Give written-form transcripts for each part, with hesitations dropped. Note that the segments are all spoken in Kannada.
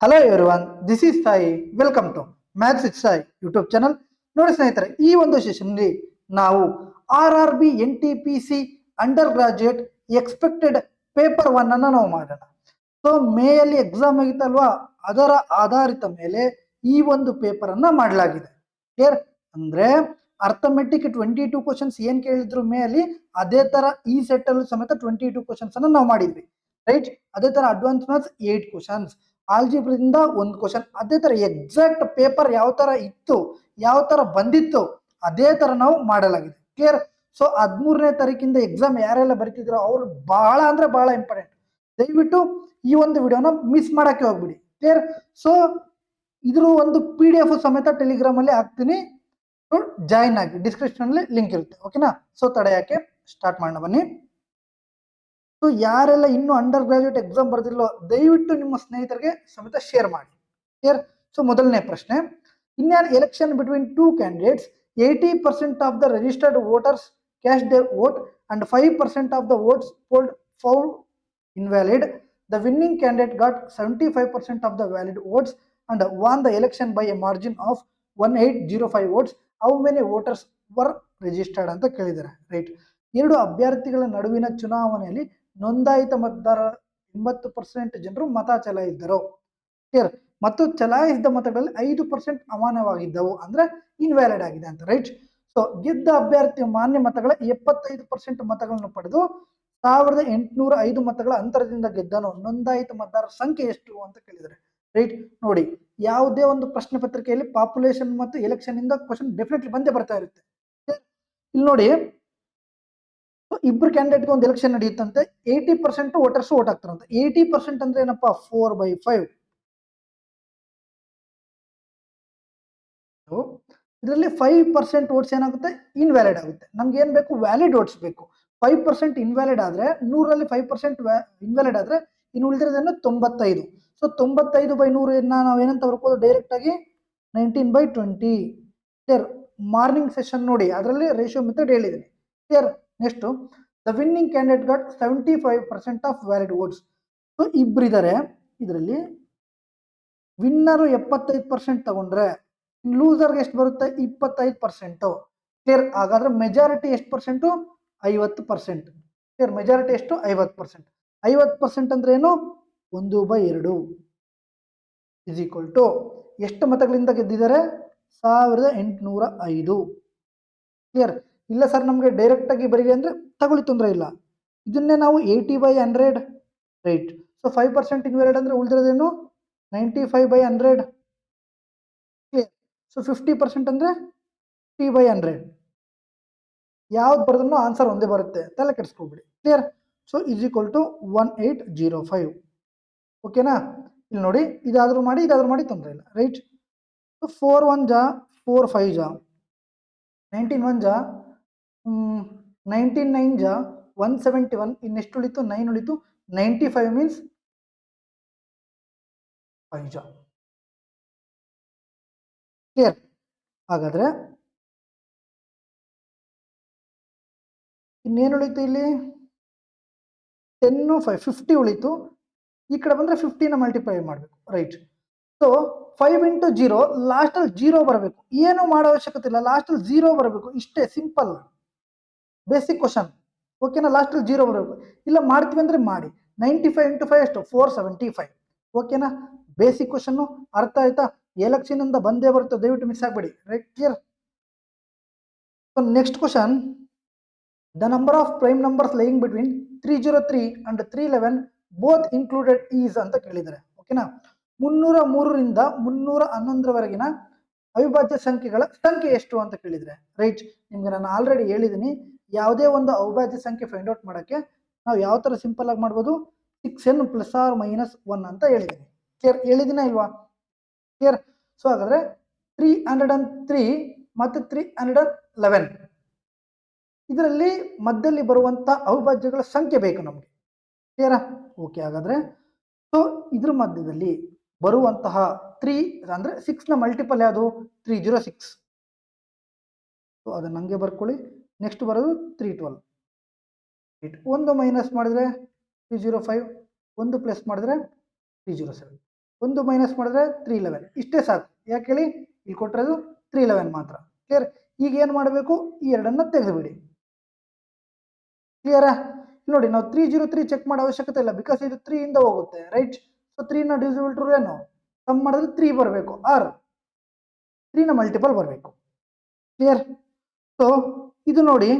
Hello everyone, this is Sai. Welcome to maths with Sai YouTube channel. ನೋಡಿ ಸ್ನೇಹಿತರೆ, ಈ ಒಂದು ಸೆಷನ್ಲಿ ನಾವು RRB NTPC undergraduate expected paper 1 ಅನ್ನು ನಾವು ಮಾಡೋಣ. ಸೊ ಮೇಯಲ್ಲಿ ಎಕ್ಸಾಮ್ ಆಗಿತ್ತಲ್ವಾ, ಅದರ ಆಧಾರಿತ ಮೇಲೆ ಈ ಒಂದು ಪೇಪರ್ ಅನ್ನ ಮಾಡಲಾಗಿದೆ. ಕ್ಲಿಯರ್? ಅಂದ್ರೆ ಅರ್ಥಮೆಟಿಕ್ 22 ಕ್ವಶನ್ಸ್ ಏನ್ ಕೇಳಿದ್ರು ಮೇಯಲ್ಲಿ, ಅದೇ ತರ ಈ ಸೆಟ್ ಅಲ್ಲೂ ಸಮೇತ 22 ಕ್ವಶನ್ಸ್ ಅನ್ನ ನಾವು ಮಾಡಿದ್ವಿ. ರೈಟ್? ಅದೇ ತರ ಅಡ್ವಾನ್ಸ್ ಮ್ಯಾಥ್ಸ್ 8 ಕ್ವಶನ್ಸ್, ಆಲ್ಜಿಬ್ರಿಂದ 1 ಕ್ವಶನ್, ಅದೇ ತರ ಎಕ್ಸಾಕ್ಟ್ ಪೇಪರ್ ಯಾವ ತರ ಇತ್ತು, ಯಾವ ತರ ಬಂದಿತ್ತು, ಅದೇ ತರ ನಾವು ಮಾಡಲಾಗಿದೆ. ಕ್ಲಿಯರ್? ಸೊ 13ನೇ ತಾರೀಕಿಂದ ಎಕ್ಸಾಮ್ ಯಾರೆಲ್ಲ ಬರೀತಿದ್ರು ಅವ್ರು ಬಹಳ ಅಂದ್ರೆ ಬಹಳ ಇಂಪಾರ್ಟೆಂಟ್. ದಯವಿಟ್ಟು ಈ ಒಂದು ವಿಡಿಯೋನ ಮಿಸ್ ಮಾಡಕ್ಕೆ ಹೋಗ್ಬಿಡಿ. ಕ್ಲಿಯರ್? ಸೊ ಇದ್ರ ಒಂದು PDF ಸಮೇತ ಟೆಲಿಗ್ರಾಮ್ ಅಲ್ಲಿ ಹಾಕ್ತೀನಿ, ಜಾಯಿನ್ ಆಗಿ. ಡಿಸ್ಕ್ರಿಪ್ಷನ್ ಅಲ್ಲಿ ಲಿಂಕ್ ಇರುತ್ತೆ. ಓಕೆನಾ? ಸೊ ತಡ ಯಾಕೆ, ಸ್ಟಾರ್ಟ್ ಮಾಡೋಣ ಬನ್ನಿ. ಸೊ ಯಾರೆಲ್ಲ ಇನ್ನು ಅಂಡರ್ ಗ್ರಾಜುಯೇಟ್ ಎಕ್ಸಾಮ್ ಬರ್ದಿಲ್ಲೋ ದಯವಿಟ್ಟು ನಿಮ್ಮ ಸ್ನೇಹಿತರಿಗೆ ಸಮೇತ ಶೇರ್ ಮಾಡಿ. ಕ್ಲಿಯರ್? ಸೊ ಮೊದಲನೇ ಪ್ರಶ್ನೆ, in an election between two candidates 80% of the registered voters cast their vote and 5% of the votes polled found invalid. The winning candidate got 75% of the valid votes and won the election by a margin of 1805 votes. How many voters were registered ಅಂತ ಕೇಳಿದ್ದಾರೆ. ರೈಟ್? ಎರಡು ಅಭ್ಯರ್ಥಿಗಳ ನಡುವಿನ ಚುನಾವಣೆಯಲ್ಲಿ ನೋಂದಾಯಿತ ಮತದಾರ 80% ಜನರು ಮತ ಚಲಾಯಿಸಿದರು. ಕ್ಲಿಯರ್? ಮತ್ತು ಚಲಾಯಿಸಿದ ಮತಗಳಲ್ಲಿ 5% ಅಮಾನ್ಯವಾಗಿದ್ದವು, ಅಂದ್ರೆ ಇನ್ವ್ಯಾಲಿಡ್ ಆಗಿದೆ ಅಂತ. ರೈಟ್? ಸೊ ಗೆದ್ದ ಅಭ್ಯರ್ಥಿಯ ಮಾನ್ಯ ಮತಗಳ 75% ಮತಗಳನ್ನು ಪಡೆದು 1805 ಮತಗಳ ಅಂತರದಿಂದ ಗೆದ್ದನು. ನೋಂದಾಯಿತ ಮತದಾರರ ಸಂಖ್ಯೆ ಎಷ್ಟು ಅಂತ ಕೇಳಿದರೆ. ರೈಟ್? ನೋಡಿ, ಯಾವುದೇ ಒಂದು ಪ್ರಶ್ನೆ ಪತ್ರಿಕೆಯಲ್ಲಿ ಪಾಪ್ಯುಲೇಷನ್ ಮತ್ತು ಎಲೆಕ್ಷನ್ ಇಂದ ಕ್ವಶನ್ ಡೆಫಿನೆಟ್ಲಿ ಬಂದೇ ಬರ್ತಾ ಇರುತ್ತೆ. ಇಲ್ಲಿ ನೋಡಿ, ಇಬ್ರು ಕ್ಯಾಂಡಿಡೇಟ್ ಒಂದು ಎಲೆಕ್ಷನ್ ನಡೆಯುತ್ತಂತೆ, 80% ವೋಟರ್ಸ್ ವೋಟ್ ಆಗ್ತಾರಂತೆ. 80% ಅಂದ್ರೆ ಏನಪ್ಪಾ? 4/5. ಇದರಲ್ಲಿ 5% ವೋಟ್ಸ್ ಏನಾಗುತ್ತೆ? ಇನ್ವ್ಯಾಲಿಡ್ ಆಗುತ್ತೆ. ನಮ್ಗೆ ಏನ್ ಬೇಕು? ವ್ಯಾಲಿಡ್ ವೋಟ್ಸ್ ಬೇಕು. 5% ಇನ್ವ್ಯಾಲಿಡ್ ಆದ್ರೆ, 100ರಲ್ಲಿ 5% ಇನ್ವ್ಯಾಲಿಡ್ ಆದ್ರೆ ಇನ್ನು ಉಳಿದಿರೋದೇನು? 95. ಸೊ 95/100 ನಾವೇನಂತ ಬರ್ಬೋದು? ಡೈರೆಕ್ಟ್ ಆಗಿ 19/20. ಕ್ಲಿಯರ್? ಮಾರ್ನಿಂಗ್ ಸೆಷನ್ ನೋಡಿ, ಅದರಲ್ಲಿ ರೇಷಿಯೋ ಮೆಥಡ್ ಹೇಳಿದ್ದೀನಿ. Clear? Next, the winning candidate got 75% of valid votes. So ಇಬ್ಬರಿದ್ದಾರೆ ಇದರಲ್ಲಿ. ವಿನ್ನರು 75% ತಗೊಂಡ್ರೆ ಲೂಸರ್ಗೆ ಎಷ್ಟು ಬರುತ್ತೆ? 25%. ಕ್ಲಿಯರ್? ಹಾಗಾದ್ರೆ ಮೆಜಾರಿಟಿ ಎಷ್ಟು ಪರ್ಸೆಂಟು? 50%. ಕ್ಲಿಯರ್? ಮೆಜಾರಿಟಿ ಎಷ್ಟು? 50%. 50% ಅಂದ್ರೆ ಏನು? 1/2 ಇಸ್ ಈಕ್ವಲ್ ಟು ಎಷ್ಟು ಮತಗಳಿಂದ ಗೆದ್ದಿದ್ದಾರೆ? 1805. ಕ್ಲಿಯರ್? ಇಲ್ಲ ಸರ್ ನಮ್ಗೆ ಡೈರೆಕ್ಟ್ ಆಗಿ ಬರೀ ಅಂದ್ರೆ ತಗೊಳ್ಳಿ, ತೊಂದರೆ ಇಲ್ಲ. ಇದನ್ನೇ ನಾವು 80/100. ರೈಟ್? ಸೊ 5% ಇನ್ವ್ಯಾಲಿಡ್ ಅಂದ್ರೆ ಉಳಿದಿರೋದೇನು? 95/100. ಕ್ಲಿಯರ್? ಸೊ 50% ಅಂದ್ರೆ 50/100. ಯಾವ್ದು ಬರೆದ್ರು ಆನ್ಸರ್ ಒಂದೇ ಬರುತ್ತೆ, ತಲೆ ಕೆಡಿಸ್ಕೊಬಿಡಿ. Clear? So is equal to 1805. ಓಕೆನಾ? ಇಲ್ಲಿ ನೋಡಿ, ಇದಾದ್ರೂ ಮಾಡಿ ಇದಾದ್ರೂ ಮಾಡಿ, ತೊಂದರೆ ಇಲ್ಲ. ರೈಟ್? ಸೊ 4 1 ಜಾ 4 5 ಜಾ 19 1 ಜಾ 19 9 ಜಾ 171. ಇನ್ನೆಷ್ಟು ಉಳಿತು? 9 ಉಳಿತು. 95 ಮೀನ್ಸ್ 5 ಜಾ. ಕ್ಲಿಯರ್? ಹಾಗಾದ್ರೆ ಇನ್ನೇನು ಉಳಿತು ಇಲ್ಲಿ? 10 5 50 ಉಳಿತು. ಈ ಕಡೆ ಬಂದ್ರೆ 50ನ ಮಲ್ಟಿಪ್ಲೈ ಮಾಡಬೇಕು. ರೈಟ್? ಸೊ 5 ಇಂಟು 0, ಲಾಸ್ಟ್ ಅಲ್ಲಿ 0 ಬರಬೇಕು. ಏನು ಮಾಡೋ ಅವಶ್ಯಕತೆ ಇಲ್ಲ, ಲಾಸ್ಟ್ ಅಲ್ಲಿ 0 ಬರಬೇಕು. ಇಷ್ಟೇ, ಸಿಂಪಲ್ ಬೇಸಿಕ್ ಕ್ವಶನ್. ಓಕೆನಾ? ಲಾಸ್ಟ್ ಅಲ್ಲಿ 0 ಬರಬೇಕು. ಇಲ್ಲ ಮಾಡ್ತೀವಿ ಅಂದ್ರೆ ಮಾಡಿ. 95 ಇಂಟು 5 ಎಷ್ಟು? 475. ಓಕೆನಾ? Basic question. ಅರ್ಥ ಆಯ್ತಾ? ಎಲೆಕ್ಷನ್ ಇಂದ ಬಂದೇ ಬರುತ್ತೆ, ದಯವಿಟ್ಟು ಮಿಸ್ ಆಗಬೇಡಿ. Right? Clear? So next question, the number of prime numbers lying between 303 and 311 both included is ಅಂತ ಕೇಳಿದ್ದಾರೆ. ಓಕೆನಾ? 303ರಿಂದ 311ರವರೆಗಿನ ಅವಿಭಾಜ್ಯ ಸಂಖ್ಯೆಗಳ ಸಂಖ್ಯೆ ಎಷ್ಟು ಅಂತ ಕೇಳಿದ್ರೆ. ರೈಟ್? ನಿಮ್ಗೆ ನಾನು ಆಲ್ರೆಡಿ ಹೇಳಿದ್ದೀನಿ, ಯಾವುದೇ ಒಂದು ಅವಿಭಾಜ್ಯ ಸಂಖ್ಯೆ ಫೈಂಡ್ ಔಟ್ ಮಾಡಕ್ಕೆ ನಾವು ಯಾವ ತರ ಸಿಂಪಲ್ ಆಗಿ ಮಾಡ್ಬೋದು? 6n ± 1 ಅಂತ ಹೇಳಿದ್ದೀನಿ. ಕ್ಲಿಯರ್? ಹೇಳಿದಿನ ಇಲ್ವಾ? ಕ್ಲಿಯರ್? ಸೊ ಹಾಗಾದ್ರೆ 303 ಮತ್ತು 311 ಇದರಲ್ಲಿ ಮಧ್ಯದಲ್ಲಿ ಬರುವಂತ ಅವಿಭಾಜ್ಯಗಳ ಸಂಖ್ಯೆ ಬೇಕು ನಮಗೆ. ಕ್ಲಿಯರಾ? ಓಕೆ. ಹಾಗಾದ್ರೆ ಸೊ ಇದ್ರ ಮಧ್ಯದಲ್ಲಿ ಬರುವಂತಹ 3 ಅಂದ್ರೆ 6ನ ಮಲ್ಟಿಪಲ್ ಯಾವುದು? 306. ಸೊ ಅದನ್ನ ಹಂಗೆ ಬರ್ಕೊಳ್ಳಿ. ನೆಕ್ಸ್ಟ್ ಬರೋದು 312. ಒಂದು ಮೈನಸ್ ಮಾಡಿದ್ರೆ 305, ಒಂದು ಪ್ಲಸ್ ಮಾಡಿದ್ರೆ 307. ಒಂದು ಮೈನಸ್ ಮಾಡಿದ್ರೆ 311 ಇಷ್ಟೇ ಸಾಕು. ಯಾಕೆ ಹೇಳಿ, ಇಲ್ಲಿ ಕೊಟ್ಟಿರೋದು 311 ಮಾತ್ರ. ಕ್ಲಿಯರ್. ಈಗ ಏನು ಮಾಡಬೇಕು, ಈ ಎರಡನ್ನ ತೆಗೆದುಬಿಡಿ. ಕ್ಲಿಯರಾ? ನೋಡಿ, ನಾವು 303 ಚೆಕ್ ಮಾಡೋ ಅವಶ್ಯಕತೆ ಇಲ್ಲ, ಬಿಕಾಸ್ ಇದು 3 ಇಂದ ಹೋಗುತ್ತೆ, ರೈಟ್? ಸೊ 3ನ ಡಿವಿಸಿಬಲ್ ಟು ಏನು, ಸಮ್ ಮಾಡಿದ್ರೆ 3 ಬರಬೇಕು, ಆರ್ 3ನ ಮಲ್ಟಿಪಲ್ ಬರಬೇಕು. ಕ್ಲಿಯರ್? ಸೊ ಇದು ನೋಡಿ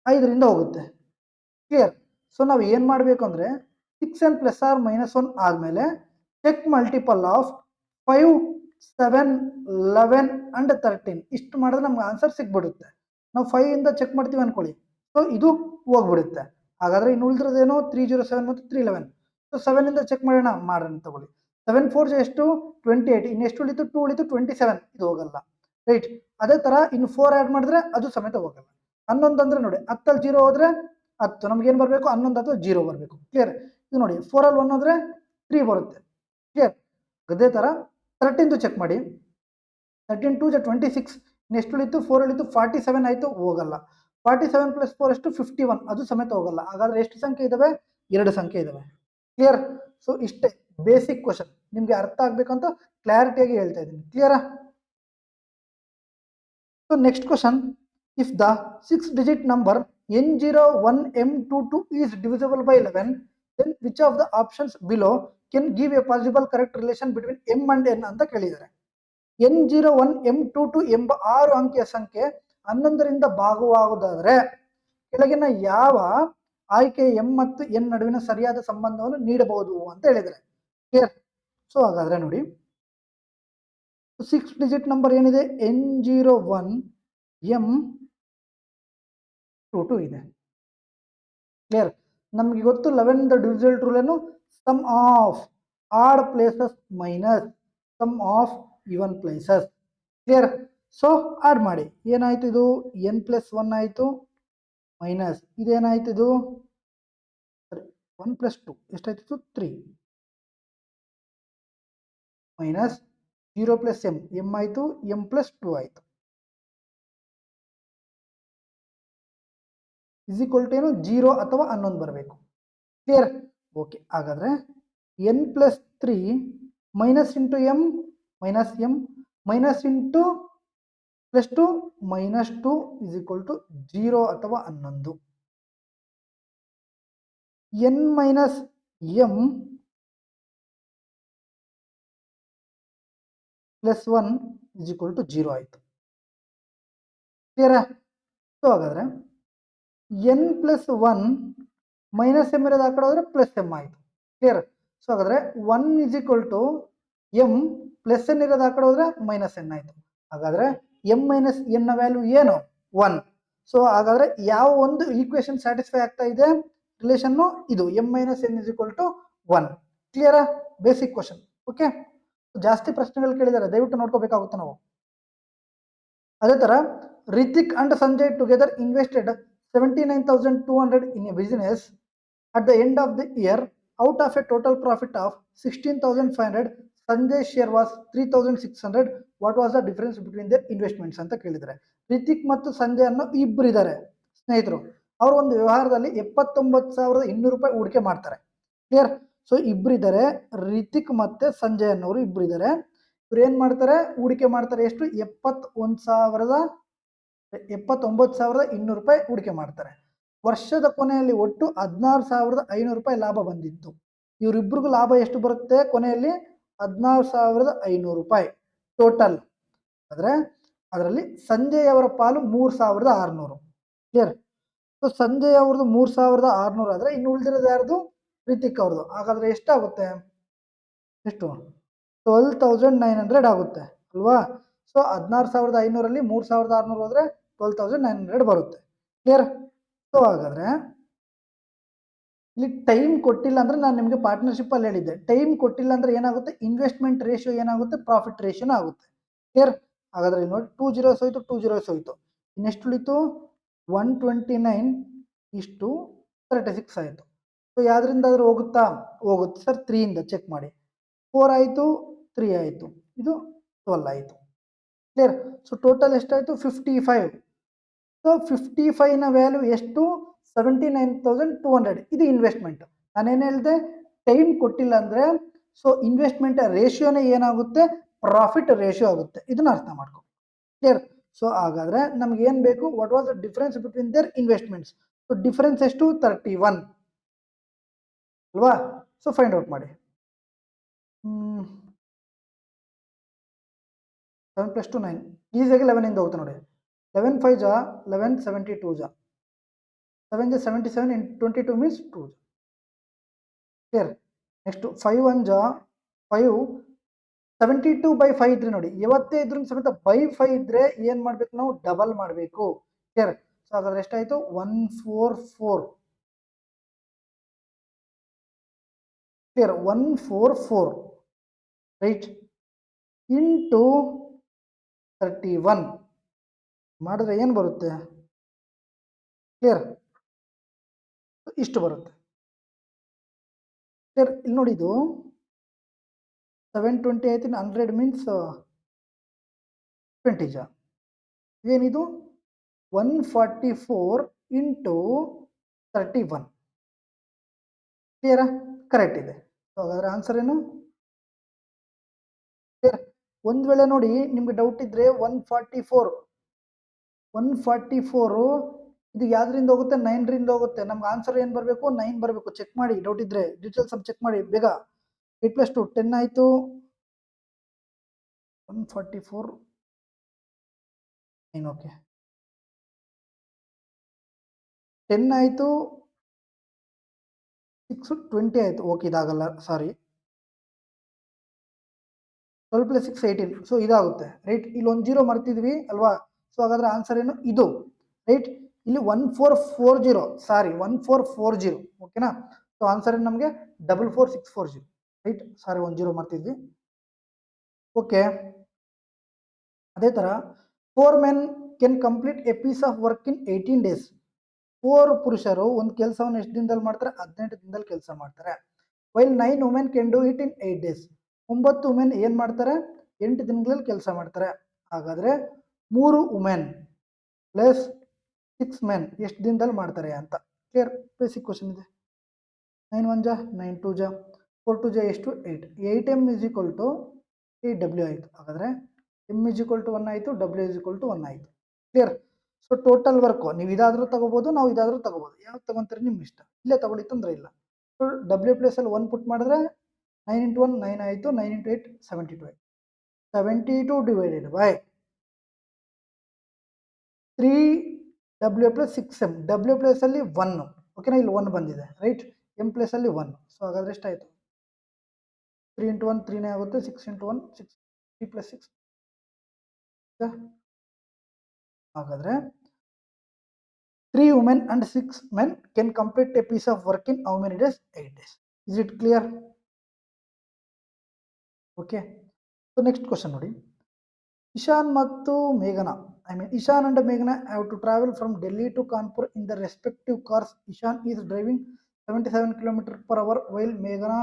5ರಿಂದ ಹೋಗುತ್ತೆ. ಕ್ಲಿಯರ್? ಸೊ ನಾವು ಏನು ಮಾಡಬೇಕು ಅಂದರೆ 6n ಪ್ಲಸ್ ಆರ್ ಮೈನಸ್ 1 ಆದಮೇಲೆ ಚೆಕ್ ಮಲ್ಟಿಪಲ್ ಆಫ್ 5, 7, 11 ಅಂಡ್ 13 ಇಷ್ಟು ಮಾಡಿದ್ರೆ ನಮ್ಗೆ ಆನ್ಸರ್ ಸಿಕ್ಬಿಡುತ್ತೆ. ನಾವು 5 ಇಂದ ಚೆಕ್ ಮಾಡ್ತೀವಿ ಅನ್ಕೊಳ್ಳಿ, ಸೊ ಇದು ಹೋಗ್ಬಿಡುತ್ತೆ. ಹಾಗಾದ್ರೆ ಇನ್ನು ಉಳಿದ್ರದೇನೋ 307 ಮತ್ತು 311. ಸೊ 7 ಇಂದ ಚೆಕ್ ಮಾಡೋಣ ತಗೊಳ್ಳಿ. 7 4 ಎಷ್ಟು 28, ಇನ್ನು ಎಷ್ಟು ಉಳಿತು 2 ಉಳಿತು 27, ಇದು ಹೋಗಲ್ಲ, ರೈಟ್? ಅದೇ ತರ ಇನ್ನು 4 ಆ್ಯಡ್ ಮಾಡಿದ್ರೆ ಅದು ಸಮೇತ ಹೋಗಲ್ಲ. 11 ಅಂದ್ರೆ ನೋಡಿ 10ಅಲ್ಲಿ 0 ಹೋದ್ರೆ 10, ನಮ್ಗೆ ಏನು ಬರಬೇಕು 11 ಅಥವಾ 0 ಬರಬೇಕು. ಕ್ಲಿಯರ್? ಇದು ನೋಡಿ 4ಅಲ್ಲಿ 1 ಹೋದ್ರೆ 3 ಬರುತ್ತೆ. ಕ್ಲಿಯರ್? ಅದೇ ತರ 13 ಚೆಕ್ ಮಾಡಿ. 13 2 26, ನೆಕ್ಸ್ಟ್ ಉಳಿತು 4 ಉಳಿತು 47 ಆಯಿತು, ಹೋಗಲ್ಲ. 47 ಪ್ಲಸ್ 4 ಎಷ್ಟು 51, ಅದು ಸಮೇತ ಹೋಗಲ್ಲ. ಹಾಗಾದ್ರೆ ಎಷ್ಟು ಸಂಖ್ಯೆ ಇದಾವೆ, 2 ಸಂಖ್ಯೆ ಇದಾವೆ. ಕ್ಲಿಯರ್? ಸೊ ಇಷ್ಟೇ ಬೇಸಿಕ್ ಕ್ವಶನ್, ನಿಮ್ಗೆ ಅರ್ಥ ಆಗ್ಬೇಕಂತ ಕ್ಲಾರಿಟಿಯಾಗಿ ಹೇಳ್ತಾ ಇದ್ದೀನಿ. ಕ್ಲಿಯರಾ? So next question, if the 6-digit number N01M22 is divisible by 11, then which of the options below can give a possible correct relation between M and N ಅಂತ ಕೇಳಿದ್ದಾರೆ. N01M22 ಎಂಬ 6 ಅಂಕಿಯ ಸಂಖ್ಯೆ 11ರಿಂದ ಭಾಗವಾಗುವುದಾದರೆ ಕೆಳಗಿನ ಯಾವ ಆಯ್ಕೆ M ಮತ್ತು N ನಡುವಿನ ಸರಿಯಾದ ಸಂಬಂಧವನ್ನು ನೀಡಬಹುದು ಅಂತ ಹೇಳಿದ್ದಾರೆ. ಕ್ಲಿಯರ್? ಸೊ ಹಾಗಾದ್ರೆ ನೋಡಿ, 6-digit ನಂಬರ್ ಏನಿದೆ N01M22 ಇದೆ. ಕ್ಲಿಯರ್? ನಮ್ಗೆ ಗೊತ್ತು 11 ಡಿವಿಸಿಬಲ್ ರೂಲ್ ಏನು, sum of odd places minus sum of even places. Clear? So add ಮಾಡಿ, ಏನಾಯ್ತು ಇದು n+1 ಆಯಿತು, ಮೈನಸ್ ಇದೇನಾಯ್ತು ಇದು 1+2 ಎಷ್ಟಾಯ್ತು 3, ಮೈನಸ್ 0 + m ಆಯಿತು, m+2 ಆಯಿತು, ಇಸ್ ಈಕ್ವಲ್ ಟು ಏನು 0 ಅಥವಾ 11 ಬರಬೇಕು. ಕ್ಲಿಯರ್? ಓಕೆ. ಹಾಗಾದ್ರೆ n+3 minus into m minus m minus into +2 -2 is equal to 0 ಅಥವಾ 11. n minus m +1 is equal to 0 ಆಯಿತು. ಕ್ಲಿಯರಾ? ಸೊ ಹಾಗಾದ್ರೆ n+1 ಮೈನಸ್ m ಇರೋದು ಆ ಕಡೆ ಹೋದ್ರೆ ಪ್ಲಸ್ m ಆಯಿತು. ಕ್ಲಿಯರ್? ಸೊ ಹಾಗಾದ್ರೆ 1 is equal to m plus n ಇರೋದು ಆ ಕಡೆ ಹೋದ್ರೆ ಮೈನಸ್ n ಆಯಿತು. ಹಾಗಾದ್ರೆ m ಮೈನಸ್ n ನ ವ್ಯಾಲ್ಯೂ ಏನು 1. ಸೊ ಹಾಗಾದ್ರೆ ಯಾವ ಒಂದು ಈಕ್ವೇಶನ್ ಸ್ಯಾಟಿಸ್ಫೈ ಆಗ್ತಾ ಇದೆ ರಿಲೇಷನ್ನು, ಇದು m minus n is equal to 1. ಕ್ಲಿಯರಾ? Basic question. ಓಕೆ, ಜಾಸ್ತಿ ಪ್ರಶ್ನೆಗಳು ಕೇಳಿದ್ದಾರೆ, ದಯವಿಟ್ಟು ನೋಡ್ಕೋಬೇಕಾಗುತ್ತೆ ನಾವು. ಅದೇ ತರ Ritik and Sanjay together invested 79,200 in a business. At the end of the year, out of a total profit of 16,500, Sanjay's share was 3,600. What was the difference between their investments ಅಂತ ಕೇಳಿದ್ದಾರೆ. ರಿತಿಕ್ ಮತ್ತು ಸಂಜಯ್ ಅನ್ನೋ ಇಬ್ಬರು ಇದ್ದಾರೆ ಸ್ನೇಹಿತರು. ಅವರು ಒಂದು ವ್ಯವಹಾರದಲ್ಲಿ 79,200 ರೂಪಾಯಿ ಹೂಡಿಕೆ ಮಾಡ್ತಾರೆ. ಕ್ಲಿಯರ್? ಸೊ ಇಬ್ರು ಇದ್ದಾರೆ, ರಿತಿಕ್ ಮತ್ತೆ ಸಂಜಯ್ ಅನ್ನೋರು ಇಬ್ರು ಇದ್ದಾರೆ. ಇವ್ರು ಏನ್ ಮಾಡ್ತಾರೆ, ಹೂಡಿಕೆ ಮಾಡ್ತಾರೆ. ಎಷ್ಟು 79,200 ರೂಪಾಯಿ ಹೂಡಿಕೆ ಮಾಡ್ತಾರೆ. ವರ್ಷದ ಕೊನೆಯಲ್ಲಿ ಒಟ್ಟು 16,500 ರೂಪಾಯಿ ಲಾಭ ಬಂದಿತ್ತು. ಇವರಿಬ್ಬರಿಗೂ ಲಾಭ ಎಷ್ಟು ಬರುತ್ತೆ ಕೊನೆಯಲ್ಲಿ 16,500 ರೂಪಾಯಿ ಟೋಟಲ್. ಆದರೆ ಅದರಲ್ಲಿ ಸಂಜಯ್ ಅವರ ಪಾಲು 3,600. ಕ್ಲಿಯರ್? ಸೊ ಸಂಜಯ್ ಅವ್ರದ್ದು 3,600 ಆದರೆ ಇನ್ನು ಉಳಿದಿರೋದು ಯಾರ್ದು, ರಿತಿಕ್ ಅವ್ರದ್ದು. ಹಾಗಾದ್ರೆ ಎಷ್ಟಾಗುತ್ತೆ, ಎಷ್ಟು 12,900 ಆಗುತ್ತೆ ಅಲ್ವಾ? ಸೊ 16,500ರಲ್ಲಿ 3,600 ಹೋದ್ರೆ 12,900 ಬರುತ್ತೆ. ಕ್ಲಿಯರ್? ಸೊ ಹಾಗಾದ್ರೆ ಇಲ್ಲಿ ಟೈಮ್ ಕೊಟ್ಟಿಲ್ಲ ಅಂದ್ರೆ ನಾನು ನಿಮಗೆ ಪಾರ್ಟ್ನರ್ಶಿಪ್ ಅಲ್ಲಿ ಹೇಳಿದ್ದೆ, ಟೈಮ್ ಕೊಟ್ಟಿಲ್ಲ ಅಂದ್ರೆ ಏನಾಗುತ್ತೆ, ಇನ್ವೆಸ್ಟ್ಮೆಂಟ್ ರೇಷಿಯೋ ಏನಾಗುತ್ತೆ, ಪ್ರಾಫಿಟ್ ರೇಷಿಯೋನ ಆಗುತ್ತೆ. ಕ್ಲಿಯರ್? ಹಾಗಾದ್ರೆ ನೋಡಿ 2 zeros ಹೋಯ್ತು, 2 zeros ಹೋಯ್ತು, ಇನ್ನೆಷ್ಟು ಉಳಿತು 129:36 ಆಯಿತು. ಸೊ ಯಾವ್ದ್ರಿಂದಾದ್ರೂ ಹೋಗುತ್ತಾ, ಹೋಗುತ್ತೆ ಸರ್. 3 ಇಂದ ಚೆಕ್ ಮಾಡಿ. 4 ಆಯಿತು, 3 ಆಯಿತು, ಇದು 12 ಆಯಿತು. ಕ್ಲಿಯರ್? ಸೊ ಟೋಟಲ್ ಎಷ್ಟಾಯಿತು 55. ಸೊ 55ನ ವ್ಯಾಲ್ಯೂ ಎಷ್ಟು 79,200. ಇದು ಇನ್ವೆಸ್ಟ್ಮೆಂಟ್. ನಾನೇನು ಹೇಳಿದೆ, ಟೈಮ್ ಕೊಟ್ಟಿಲ್ಲ ಅಂದರೆ ಸೊ ಇನ್ವೆಸ್ಟ್ಮೆಂಟ್ ರೇಷಿಯೋನೇ ಏನಾಗುತ್ತೆ, ಪ್ರಾಫಿಟ್ ರೇಷಿಯೋ ಆಗುತ್ತೆ. ಇದನ್ನ ಅರ್ಥ ಮಾಡ್ಕೊ. ಕ್ಲಿಯರ್. ಸೊ ಹಾಗಾದ್ರೆ ನಮ್ಗೆ ಏನ್ ಬೇಕು, what was the difference between their investments. So difference ಎಷ್ಟು, 31 ಅಲ್ವಾ. ಸೊ ಫೈಂಡ್ ಔಟ್ ಮಾಡಿ. 7 + 2 9, ಈಸಿಯಾಗಿ 11 ಇಂದ ಹೋಗುತ್ತೆ ನೋಡಿ. 11 5 ಜಾ 11, 72 ಜಾ 7 ಜಾ 77 in 22 means 2 ಜಾ. ಕ್ಲಿಯರ್. ನೆಕ್ಸ್ಟ್ 5 1 ಜಾ 5, 72/5 ಇದ್ರೆ ನೋಡಿ, ಯಾವತ್ತೇ ಇದ್ರೂ ಸಮೇತ ಬೈ 5 ಇದ್ರೆ ಏನ್ ಮಾಡ್ಬೇಕು ನಾವು, ಡಬಲ್ ಮಾಡಬೇಕು. ಕ್ಲಿಯರ್. ಸೊ ಹಾಗಾದ್ರೆ ಎಷ್ಟಾಯ್ತು, 144. ಕ್ಲಿಯರ್. 144 ರೈಟ್ ಇಂಟು 31 ಮಾಡಿದ್ರೆ ಏನು ಬರುತ್ತೆ, ಕ್ಲಿಯರ್, ಇಷ್ಟು ಬರುತ್ತೆ. ಕ್ಲಿಯರ್. ಇಲ್ಲಿ ನೋಡಿ, ಇದು 720 ಆಯ್ತು, 100 ಮೀನ್ಸ್ 20 ಜಾ. ಏನಿದು 144 ಇಂಟು 31. ಕ್ಲಿಯರಾ, ಕರೆಕ್ಟ್ ಇದೆ. ಸೊ ಹಾಗಾದ್ರೆ ಆನ್ಸರ್ ಏನು, ಕ್ಲಿಯರ್. ಒಂದ್ ವೇಳೆ ನೋಡಿ ನಿಮ್ಗೆ ಡೌಟ್ ಇದ್ರೆ 144 ಇದು ಯಾವ್ದ್ರಿಂದ ಹೋಗುತ್ತೆ, 9ರಿಂದ ಹೋಗುತ್ತೆ. ನಮ್ಗೆ ಆನ್ಸರ್ ಏನ್ ಬರಬೇಕು, 9 ಬರಬೇಕು. ಚೆಕ್ ಮಾಡಿ, ಡೌಟ್ ಇದ್ರೆ ಡೀಟೇಲ್ಸ್ ಅಲ್ಲಿ ಚೆಕ್ ಮಾಡಿ ಬೇಗ. 8 + 2 10 ಆಯ್ತು, 144 9, ಓಕೆ 10 ಆಯ್ತು, 6 20 ಆಯ್ತು. ಓಕೆ ಇದಾಗಲ್ಲ, ಸಾರಿ. 12 + 6 18. ಸೊ ಇದಾಗುತ್ತೆ ರೈಟ್. ಇಲ್ಲಿ ಒಂದು 0 ಮರ್ತಿದ್ವಿ ಅಲ್ವಾ. ಸೊ ಹಾಗಾದ್ರೆ ಆನ್ಸರ್ ಏನು, ಇದು ರೈಟ್. ಇಲ್ಲಿ 1440, ಸಾರಿ 1440, ಓಕೆನಾ. ಸೊ ಆನ್ಸರ್ ಏನು ನಮಗೆ 44640 ರೈಟ್. ಸಾರಿ, ಒಂದು 0 ಮರ್ತಿದ್ವಿ. ಓಕೆ. ಅದೇ ತರ 4 men can complete a piece of work in 18 days. 4 ಪುರುಷರು ಒಂದು ಕೆಲಸವನ್ನು ಎಷ್ಟು ದಿನದಲ್ಲಿ ಮಾಡ್ತಾರೆ, 18 ದಿನದಲ್ಲಿ ಕೆಲಸ ಮಾಡ್ತಾರೆ. While 9 women can do it in 8 days. 9 women ಏನ್ ಮಾಡ್ತಾರೆ, 8 ದಿನಗಳಲ್ಲಿ ಕೆಲಸ ಮಾಡ್ತಾರೆ. ಹಾಗಾದ್ರೆ 3 ವುಮೆನ್ ಪ್ಲಸ್ 6 men ಎಷ್ಟು ದಿನದಲ್ಲಿ ಮಾಡ್ತಾರೆ ಅಂತ. ಕ್ಲಿಯರ್. ಬೇಸಿಕ್ ಕ್ವಶನ್ ಇದೆ. 9 1 ಜಾ 9 2 ಜಾ 4 2 ಜಾ ಎಷ್ಟು 8. 8m = 8w ಆಯಿತು. ಹಾಗಾದ್ರೆ m = 1 ಆಯಿತು, w = 1 ಆಯಿತು. ಕ್ಲಿಯರ್. ಸೊ ಟೋಟಲ್ ವರ್ಕ್ ನೀವು ಇದಾದ್ರೂ ತಗೋಬಹುದು, ನಾವು ಇದಾದ್ರೂ ತಗೋಬಹುದು, ಯಾವ್ದು ತಗೊಂತೀರಿ ನಿಮ್ಮ ಇಷ್ಟ. ಇಲ್ಲೇ ತಗೊಳ್ಳಿ, ತೊಂದರೆ ಇಲ್ಲ. ಸೊ w ಪ್ಲೇಸ್ ಅಲ್ಲಿ 1 ಪುಟ್ ಮಾಡಿದ್ರೆ 9 × 1 9 ಆಯಿತು, 9 × 8 72 ಆಯಿತು. 72 divided by 3w + 6m. w place ಅಲ್ಲಿ 1, ಓಕೆನಾ, ಇಲ್ಲಿ 1 ಬಂದಿದೆ ರೈಟ್. m ಪ್ಲೇಸ್ ಅಲ್ಲಿ 1. ಸೊ ಹಾಗಾದ್ರೆ ಎಷ್ಟಾಯಿತು, 3 × 1 3ನೇ ಆಗುತ್ತೆ, 6 × 1 6, 3 + 6. ಹಾಗಾದ್ರೆ 3 women and 6 men can complete a piece of work in how many days? 8 days. Is it clear? Okay. So next question ನೋಡಿ. ಇಶಾನ್ ಮತ್ತು ಮೇಘನಾ, Ishan and Meghna have to travel from Delhi to Kanpur in their respective cars. Ishan is driving 77 km/h while Meghna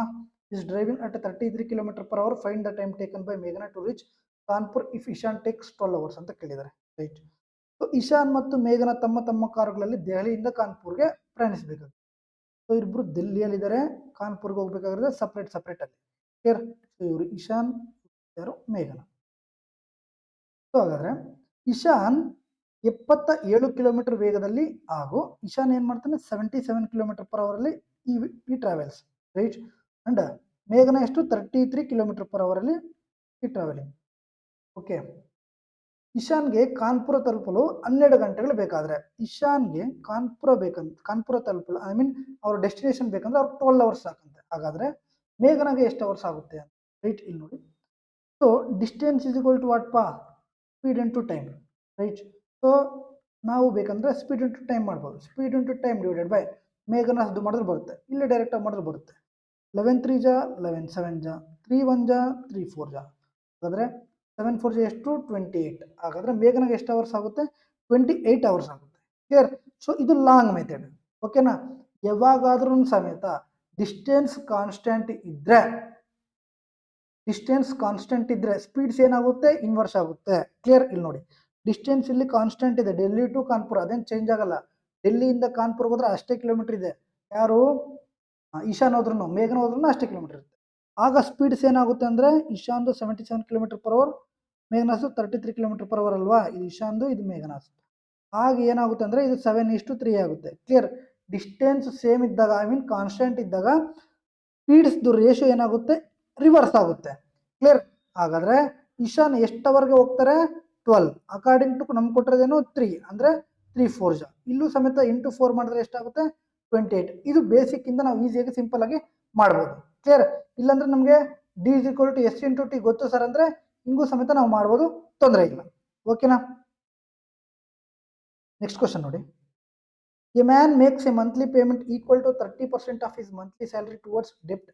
is driving at 33 km/h. Find the time taken by Meghna to reach Kanpur if Ishan takes 12 hours ಅಂತ ಕೇಳಿದ್ದಾರೆ ರೈಟ್. ಸೊ ಇಶಾನ್ ಮತ್ತು ಮೇಘನಾ ತಮ್ಮ ತಮ್ಮ ಕಾರುಗಳಲ್ಲಿ ದೆಹಲಿಯಿಂದ ಕಾನ್ಪುರ್ಗೆ ಪ್ರಯಾಣಿಸಬೇಕಾಗುತ್ತೆ. ಸೊ ಇಬ್ಬರು ದಿಲ್ಲಿಯಲ್ಲಿದ್ದಾರೆ, ಕಾನ್ಪುರ್ಗೆ ಹೋಗ್ಬೇಕಾದ್ರೆ ಸಪ್ರೇಟ್ ಅಲ್ಲಿ. ಕ್ಲಿಯರ್. ಸೊ ಇವರು ಇಶಾನ್, ಯಾರು ಮೇಘನಾ. ಸೊ ಹಾಗಾದ್ರೆ ಇಶಾನ್ 77 ಕಿಲೋಮೀಟರ್ ವೇಗದಲ್ಲಿ ಹಾಗೂ ಇಶಾನ್ ಏನ್ ಮಾಡ್ತಾನೆ 77 km/h ಅಲ್ಲಿ ಈ ಟ್ರಾವೆಲ್ಸ್ ರೈಟ್. ಅಂಡ್ ಮೇಘನಾ ಎಷ್ಟು 33 km/h ಅಲ್ಲಿ ಈ ಟ್ರಾವೆಲಿಂಗ್. ಓಕೆ. ಇಶಾನ್ಗೆ ಕಾನ್ಪುರ ತಲುಪಲು 12 ಗಂಟೆಗಳು ಬೇಕಾದ್ರೆ, ಇಶಾನ್ಗೆ ಕಾನ್ಪುರ ತಲುಪಲು ಅವ್ರ ಡೆಸ್ಟಿನೇಷನ್ ಬೇಕಂದ್ರೆ ಅವ್ರಿಗೆ 12 ಅವರ್ಸ್ ಸಾಕಂತೆ. ಹಾಗಾದ್ರೆ ಮೇಘನಾಗೆ ಎಷ್ಟು ಅವರ್ಸ್ ಆಗುತ್ತೆ ಅಂತ ರೈಟ್. ಇಲ್ಲಿ ನೋಡಿ. ಸೊ ಡಿಸ್ಟೆನ್ಸ್ = ವಾಟ್ ಪಾ, speed into time right. So ನಾವು ಬೇಕಂದ್ರೆ ಸ್ಪೀಡ್ ಇಂಟು ಟೈಮ್ ಮಾಡ್ಬೋದು. Speed into time divided by ಮೇಘನಾಸ್ದು ಮಾಡಿದ್ರೆ ಬರುತ್ತೆ, ಇಲ್ಲೇ ಡೈರೆಕ್ಟ್ ಆಗಿ ಮಾಡಿದ್ರೆ ಬರುತ್ತೆ. 11 3 ಜಾ 11 7 ಜಾ 3 1 ಜಾ 3 4 ಜಾ. ಹಾಗಾದ್ರೆ 7 4 ಜಾ ಎಷ್ಟು 28. ಹಾಗಾದ್ರೆ ಮೇಘನಾಗೆ ಎಷ್ಟು ಅವರ್ಸ್ ಆಗುತ್ತೆ, 28 ಅವರ್ಸ್ ಆಗುತ್ತೆ. ಕ್ಲಿಯರ್. ಸೊ ಇದು ಲಾಂಗ್ ಮೆಥಡ್. ಓಕೆನಾ. ಯಾವಾಗಾದ್ರೂ ಸಮೇತ ಡಿಸ್ಟೆನ್ಸ್ ಕಾನ್ಸ್ಟೆಂಟ್ ಇದ್ರೆ ಸ್ಪೀಡ್ಸ್ ಏನಾಗುತ್ತೆ, ಇನ್ವರ್ಸ್ ಆಗುತ್ತೆ. ಕ್ಲಿಯರ್. ಇಲ್ಲಿ ನೋಡಿ, ಡಿಸ್ಟೆನ್ಸ್ ಇಲ್ಲಿ ಕಾನ್ಸ್ಟೆಂಟ್ ಇದೆ, ಡೆಲ್ಲಿ ಟು ಕಾನ್ಪುರ್ ಅದೇನು ಚೇಂಜ್ ಆಗಲ್ಲ. ಡೆಲ್ಲಿಯಿಂದ ಕಾನ್ಪುರ್ ಹೋದ್ರೆ ಅಷ್ಟೇ ಕಿಲೋಮೀಟರ್ ಇದೆ. ಯಾರು ಇಶಾನ್ ಹೋದ್ರು ಮೇಘನಾ ಹೋದ್ರು ಅಷ್ಟೇ ಕಿಲೋಮೀಟರ್ ಇರುತ್ತೆ. ಆಗ ಸ್ಪೀಡ್ಸ್ ಏನಾಗುತ್ತೆ ಅಂದರೆ ಇಶಾನ್ದು 77 km/h, ಮೇಘನಾಥ್ 33 km/h ಅಲ್ವಾ. ಇದು ಇಶಾನ್ದು, ಇದು ಮೇಘನಾಥ್. ಆಗ ಏನಾಗುತ್ತೆ ಅಂದರೆ ಇದು 7:3 ಆಗುತ್ತೆ. ಕ್ಲಿಯರ್. ಡಿಸ್ಟೆನ್ಸ್ ಸೇಮ್ ಇದ್ದಾಗ, ಐ ಮೀನ್ ಕಾನ್ಸ್ಟೆಂಟ್ ಇದ್ದಾಗ ಸ್ಪೀಡ್ಸ್ದು ರೇಷಿಯೋ ಏನಾಗುತ್ತೆ, ರಿವರ್ಸ್ ಆಗುತ್ತೆ. ಕ್ಲಿಯರ್. ಹಾಗಾದರೆ ಇಶಾನ್ ಎಷ್ಟವರೆಗೆ ಹೋಗ್ತಾರೆ, 12. ಅಕಾರ್ಡಿಂಗ್ ಟು ನಮ್ಗೆ ಕೊಟ್ಟಿರೋದೇನು 3, ಅಂದರೆ 3 4 ಜಾ. ಇಲ್ಲೂ ಸಮೇತ 8 4 ಮಾಡಿದ್ರೆ ಎಷ್ಟಾಗುತ್ತೆ, 28. ಇದು ಬೇಸಿಕ್ ಇಂದ ನಾವು ಈಸಿಯಾಗಿ ಸಿಂಪಲ್ ಆಗಿ ಮಾಡ್ಬೋದು. ಕ್ಲಿಯರ್. ಇಲ್ಲಾಂದ್ರೆ ನಮಗೆ D is equal to S into T ಗೊತ್ತು ಸರ್ ಅಂದರೆ ಹಿಂಗೂ ಸಮೇತ ನಾವು ಮಾಡ್ಬೋದು, ತೊಂದರೆ ಇಲ್ಲ. ಓಕೆನಾ. ನೆಕ್ಸ್ಟ್ ಕ್ವಶನ್ ನೋಡಿ. A man makes a monthly payment equal to 30% of his monthly salary towards ಡೆಬ್ಟ್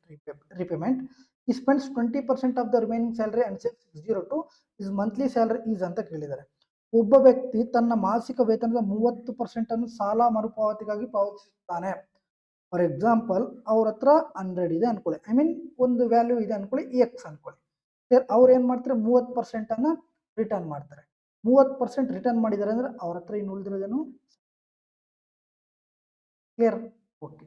repayment. He spends 20% of the remaining salary and saves 602 is monthly salary is ಅಂತ ಕೇಳಿದ್ದಾರೆ. ಒಬ್ಬ ವ್ಯಕ್ತಿ ತನ್ನ ಮಾಸಿಕ ವೇತನದ 30% ಅನ್ನು ಸಾಲ ಮರುಪಾವತಿಗಾಗಿ ಪಾವತಿಸುತ್ತಾನೆ. ಫಾರ್ ಎಕ್ಸಾಂಪಲ್ ಅವ್ರ ಹತ್ರ 100 ಇದೆ ಅನ್ಕೊಳ್ಳಿ, ಐ ಮೀನ್ ಒಂದು ವ್ಯಾಲ್ಯೂ ಇದೆ ಅನ್ಕೊಳ್ಳಿ, ಎಕ್ಸ್ ಅನ್ಕೊಳ್ಳಿ. ಅವ್ರು ಏನು ಮಾಡ್ತಾರೆ, 30% ಅನ್ನ ರಿಟರ್ನ್ ಮಾಡ್ತಾರೆ. 30% ರಿಟರ್ನ್ ಮಾಡಿದ್ದಾರೆ ಅಂದ್ರೆ ಅವ್ರ ಹತ್ರ ಇನ್ನು ಉಳಿದಿರೋದೇನು, ಕ್ಲಿಯರ್. ಓಕೆ.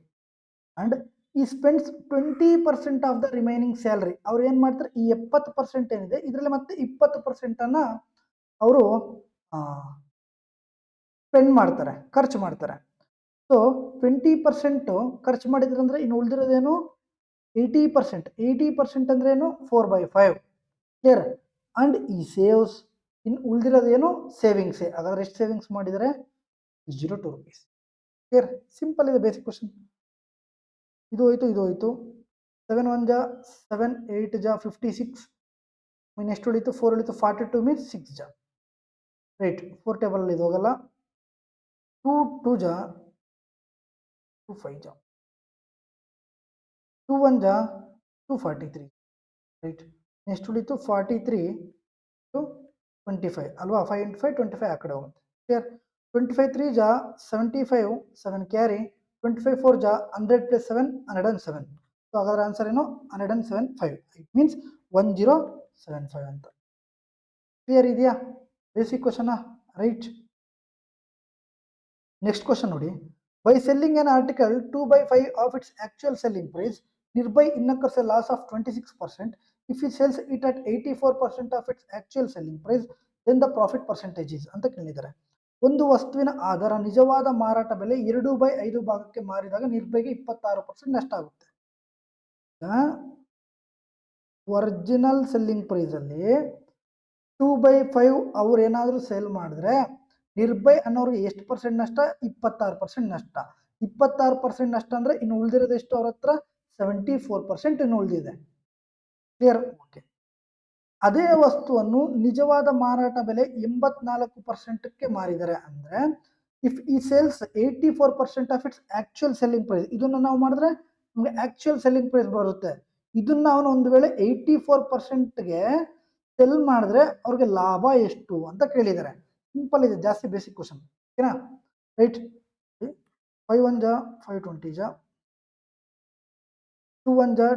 ಅಂಡ್ ಈ spends 20% of the remaining salary. ಅವ್ರು ಏನು ಮಾಡ್ತಾರೆ, ಈ 70% ಏನಿದೆ ಇದರಲ್ಲಿ ಮತ್ತೆ 20% ಅನ್ನ ಅವರು ಸ್ಪೆಂಡ್ ಮಾಡ್ತಾರೆ, ಖರ್ಚು ಮಾಡ್ತಾರೆ. ಸೊ 20% ಖರ್ಚು ಮಾಡಿದ್ರೆ ಅಂದ್ರೆ ಇನ್ನು ಉಳಿದಿರೋದೇನು 80%. 80% ಅಂದ್ರೆ ಏನು, 4/5. ಕ್ಲಿಯರ್. ಅಂಡ್ ಈ ಸೇವ್ಸ್, ಇನ್ನು ಉಳಿದಿರೋದೇನು ಸೇವಿಂಗ್ಸೇ. ಹಾಗಾದ್ರೆ ಎಷ್ಟು ಸೇವಿಂಗ್ಸ್ ಮಾಡಿದರೆ, 02 rupees. ಕ್ಲಿಯರ್. ಸಿಂಪಲ್ ಇದೆ, ಬೇಸಿಕ್ ಕ್ವಶನ್. ಇದು ಹೋಯ್ತು, ಇದು ಹೋಯ್ತು. 7 1 ಜಾ 7, 8 ಜಾ 56, ಎಷ್ಟು ಉಳಿತು, 4 ಉಳಿತು, 42 ಮೀನ್ಸ್ 6 ಜಾ. ರೈಟ್. 4 ಟೇಬಲ್ ಇದು ಹೋಗಲ್ಲ. 2 2 ಜಾ 2 5 ಜಾ, 2 1 ಜಾ 243. ರೈಟ್. ನೆಕ್ಸ್ಟ್ ಉಳಿತು 43 ಟು 25 ಅಲ್ವಾ. 5 into 5 25 ಆ ಕಡೆ ಹೋಗುತ್ತೆ. ಕ್ಲಿಯರ್. 25 3 ಜಾ 75, 7 ಕ್ಯಾರಿ. 25 4 ಜಾ 100 + 7 107. ಸೊ ಹಾಗಾದ್ರೆ ಆನ್ಸರ್ ಏನು, 175. ಇಟ್ ಮೀನ್ಸ್ 1075 ಅಂತ. ಕ್ಲಿಯರ್ ಇದೆಯಾ, basic question. Right. Next question ನೋಡಿ. By selling an article 2/5 of its actual selling price, Nirbhay incurs a loss of 26%. If he sells it at 84% of its actual selling price, then the profit percentage is ಅಂತ ಕೇಳಿದ್ದಾರೆ. ಒಂದು ವಸ್ತುವಿನ ಅದರ ನಿಜವಾದ ಮಾರಾಟ ಬೆಲೆ 2/5 ಭಾಗಕ್ಕೆ ಮಾರಿದಾಗ ನಿರ್ಭಯ್ಗೆ 26% ನಷ್ಟ ಆಗುತ್ತೆ. ಒರಿಜಿನಲ್ ಸೆಲ್ಲಿಂಗ್ ಪ್ರೈಸ್ ಅಲ್ಲಿ 2/5 ಅವ್ರು ಏನಾದರೂ ಸೇಲ್ ಮಾಡಿದ್ರೆ ನಿರ್ಭಯ್ ಅನ್ನೋರಿಗೆ ಎಷ್ಟು ಪರ್ಸೆಂಟ್ ನಷ್ಟ, 26% ನಷ್ಟ. 26% ನಷ್ಟ ಅಂದ್ರೆ ಇನ್ನು ಉಳಿದಿರೋದು ಎಷ್ಟು, ಅವ್ರ ಹತ್ರ 74% ಇನ್ನು ಉಳಿದಿದೆ. ಕ್ಲಿಯರ್. ಓಕೆ. ಅದೇ ವಸ್ತುವನ್ನು ನಿಜವಾದ ಮಾರಾಟ ಬೆಲೆ 84%ಕ್ಕೆ ಮಾರಿದರೆ ಅಂದ್ರೆ if he sells 84% of its actual selling price, ಇದನ್ನ ನಾವು ಮಾಡಿದ್ರೆ ನಮಗೆ ಆಕ್ಚುಯಲ್ ಸೆಲ್ಲಿಂಗ್ ಪ್ರೈಸ್ ಬರುತ್ತೆ. ಇದನ್ನ ಅವನು ಒಂದು ವೇಳೆ 84%ಗೆ ಸೆಲ್ ಮಾಡಿದ್ರೆ ಅವ್ರಿಗೆ ಲಾಭ ಎಷ್ಟು ಅಂತ ಕೇಳಿದ್ದಾರೆ. ಸಿಂಪಲ್ ಇದೆ, ಜಾಸ್ತಿ ಬೇಸಿಕ್ ಕ್ವಶನ್. ಓಕೆನಾ. ರೈಟ್. 5 1 ಜಾ 520 ಜಾ, 2 1 ಜಾ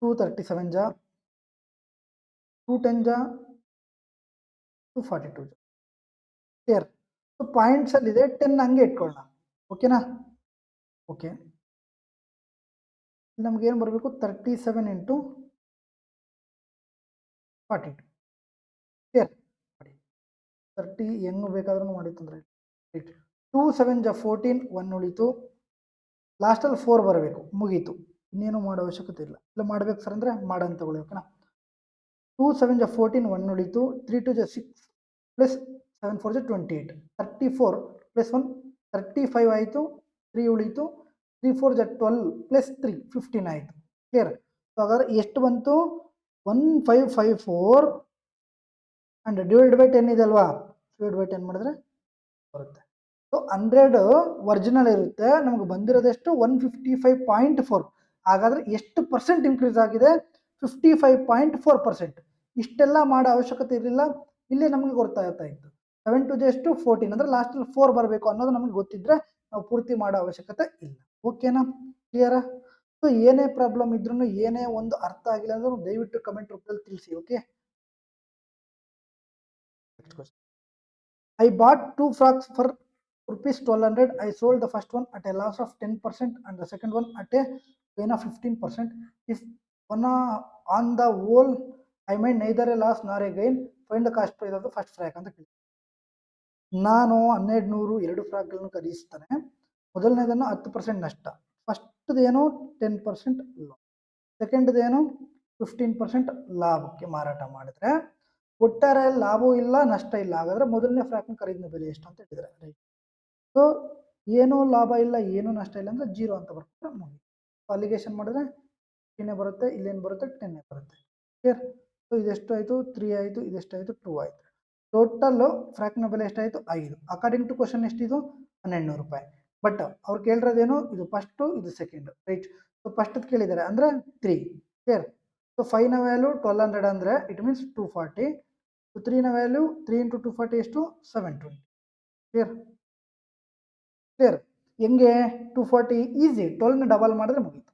237 ಜಾ, 2 10 ಜಾ 242 ಜಾ. ಕ್ಲಿಯರ್. ಸೊ ಪಾಯಿಂಟ್ಸ್ ಅಲ್ಲಿ ಇದೆ, 10 ಹಂಗೆ ಇಟ್ಕೊಳ್ಳೋಣ. ಓಕೆನಾ. ಓಕೆ. ನಮ್ಗೆ ಏನು ಬರಬೇಕು, 37 into 42. ಕ್ಲಿಯರ್. 30 ಹೆಂಗ್ ಬೇಕಾದ್ರೂ ಮಾಡಿ ತೊಂದರೆ. ರೈಟ್. 2 7 ಜಾ 14, 1 ಉಳಿತು. ಲಾಸ್ಟಲ್ಲಿ 4 ಬರಬೇಕು, ಮುಗೀತು. ಇನ್ನೇನು ಮಾಡೋ ಅವಶ್ಯಕತೆ ಇಲ್ಲ. ಇಲ್ಲ ಮಾಡ್ಬೇಕು ಸರ್ ಅಂದರೆ ಮಾಡಂತ ತಗೊಳ್ಳಿ. ಓಕೆನಾ. 2 7 ಜಾ 14, 1 ಉಳಿತು. 3 2 ಜಾ 6 ಪ್ಲಸ್ 7 4 ಜಾ 28. 34 ಪ್ಲಸ್ 1 35 ಆಯಿತು. 3 ಉಳಿತು. 3 4 ಜಾ 12 ಪ್ಲಸ್ 3 15 ಆಯಿತು. ಕ್ಲಿಯರ್. ಸೊ ಹಾಗಾದ್ರೆ ಎಷ್ಟು ಬಂತು, 1554 ಅಂಡ್ ಡಿವೈಡ್ ಬೈ 10 ಇದೆ ಅಲ್ವಾ. ಡಿವೈಡ್ ಬೈ 10 ಮಾಡಿದ್ರೆ ಬರುತ್ತೆ. ಸೊ 100 ಒರಿಜಿನಲ್ ಇರುತ್ತೆ, ನಮ್ಗೆ ಬಂದಿರೋದೆಷ್ಟು 155.4. ಹಾಗಾದ್ರೆ ಎಷ್ಟು ಪರ್ಸೆಂಟ್ ಇನ್ಕ್ರೀಸ್ ಆಗಿದೆ, 55.4%. ಇಷ್ಟೆಲ್ಲ ಮಾಡೋ ಅವಶ್ಯಕತೆ ಇರಲಿಲ್ಲ, ಇಲ್ಲಿ ನಮಗೆ ಗೊತ್ತಾಗ್ತಾ ಇತ್ತು. 7 2 ಜಸ್ಟ್ 14 ಅಂದ್ರೆ ಲಾಸ್ಟಲ್ಲಿ 4 ಬರಬೇಕು ಅನ್ನೋದು ನಮಗೆ ಗೊತ್ತಿದ್ರೆ ನಾವು ಪೂರ್ತಿ ಮಾಡೋ ಅವಶ್ಯಕತೆ ಇಲ್ಲ. ಓಕೆನಾ. ಕ್ಲಿಯರಾ. ಸೊ ಏನೇ ಪ್ರಾಬ್ಲಮ್ ಇದ್ರೂ, ಏನೇ ಒಂದು ಅರ್ಥ ಆಗಿಲ್ಲ ಅಂದ್ರೆ ದಯವಿಟ್ಟು ಕಮೆಂಟ್ ರೂಪದಲ್ಲಿ ತಿಳಿಸಿ. Okay. I bought 2 frocks for rupees 1200. I sold the first one at a loss of 10% and the second one at a gain of 15%. If one on the whole I mind neither a loss nor a gain, find the cost price of the first frock ಅಂತ ಕೇಳಿ. ನಾನು 1200 2 ಫ್ರಾಕ್ಗಳನ್ನು ಖರೀದಿಸ್ತಾನೆ. ಮೊದಲನೇದನ್ನು 10% ನಷ್ಟ, ಫಸ್ಟ್ದೇನು 10% ಲಾಸ್, ಸೆಕೆಂಡ್ದೇನು 15% ಲಾಭಕ್ಕೆ ಮಾರಾಟ ಮಾಡಿದ್ರೆ ಒಟ್ಟಾರೆ ಲಾಭವೂ ಇಲ್ಲ ನಷ್ಟ ಇಲ್ಲ. ಹಾಗಾದ್ರೆ ಮೊದಲನೇ ಫ್ರಾಕ್ನ ಖರೀದಿನ ಬೆಲೆ ಎಷ್ಟು ಅಂತ ಹೇಳಿದ್ರೆ ರೈಟ್. ಸೊ ಏನೂ ಲಾಭ ಇಲ್ಲ ಏನೂ ನಷ್ಟ ಇಲ್ಲ ಅಂದ್ರೆ 0 ಅಂತ ಬರ್ತಾರೆ ಮುಗಿ. ಅಲಿಗೇಷನ್ ಮಾಡಿದ್ರೆ 10 ಬರುತ್ತೆ, ಇಲ್ಲೇನು ಬರುತ್ತೆ 10 ಬರುತ್ತೆ. ಕ್ಲಿಯರ್. ಸೊ ಇದೆಷ್ಟು ಆಯಿತು 3 ಆಯಿತು, ಇದೆಷ್ಟಾಯಿತು 2 ಆಯಿತು. ಟೋಟಲ್ಲು ಫ್ರಾಕ್ನ ಬೆಲೆ ಎಷ್ಟಾಯಿತು 5. ಅಕಾರ್ಡಿಂಗ್ ಟು ಕ್ವಶನ್ ಎಷ್ಟಿದು 1200 ರೂಪಾಯಿ. ಬಟ್ ಅವ್ರು ಕೇಳಿರೋದೇನು ಇದು ಫಸ್ಟು ಇದು ಸೆಕೆಂಡು ರೈಟ್. ಸೊ ಫಸ್ಟದ್ದು ಕೇಳಿದ್ದಾರೆ ಅಂದರೆ 3. ಕ್ಲಿಯರ್. ಸೊ 5ನ ವ್ಯಾಲ್ಯೂ 1200 ಅಂದರೆ ಇಟ್ ಮೀನ್ಸ್ 240. ಸೊ 3ನ ವ್ಯಾಲ್ಯೂ 3 ಇಂಟು 240 ಎಷ್ಟು 720. ಕ್ಲಿಯರ್. ಕ್ಲಿಯರ್. ಹೆಂಗೆ 240 ಈಸಿ, 12ನ ಡಬಲ್ ಮಾಡಿದ್ರೆ ಮುಗೀತು.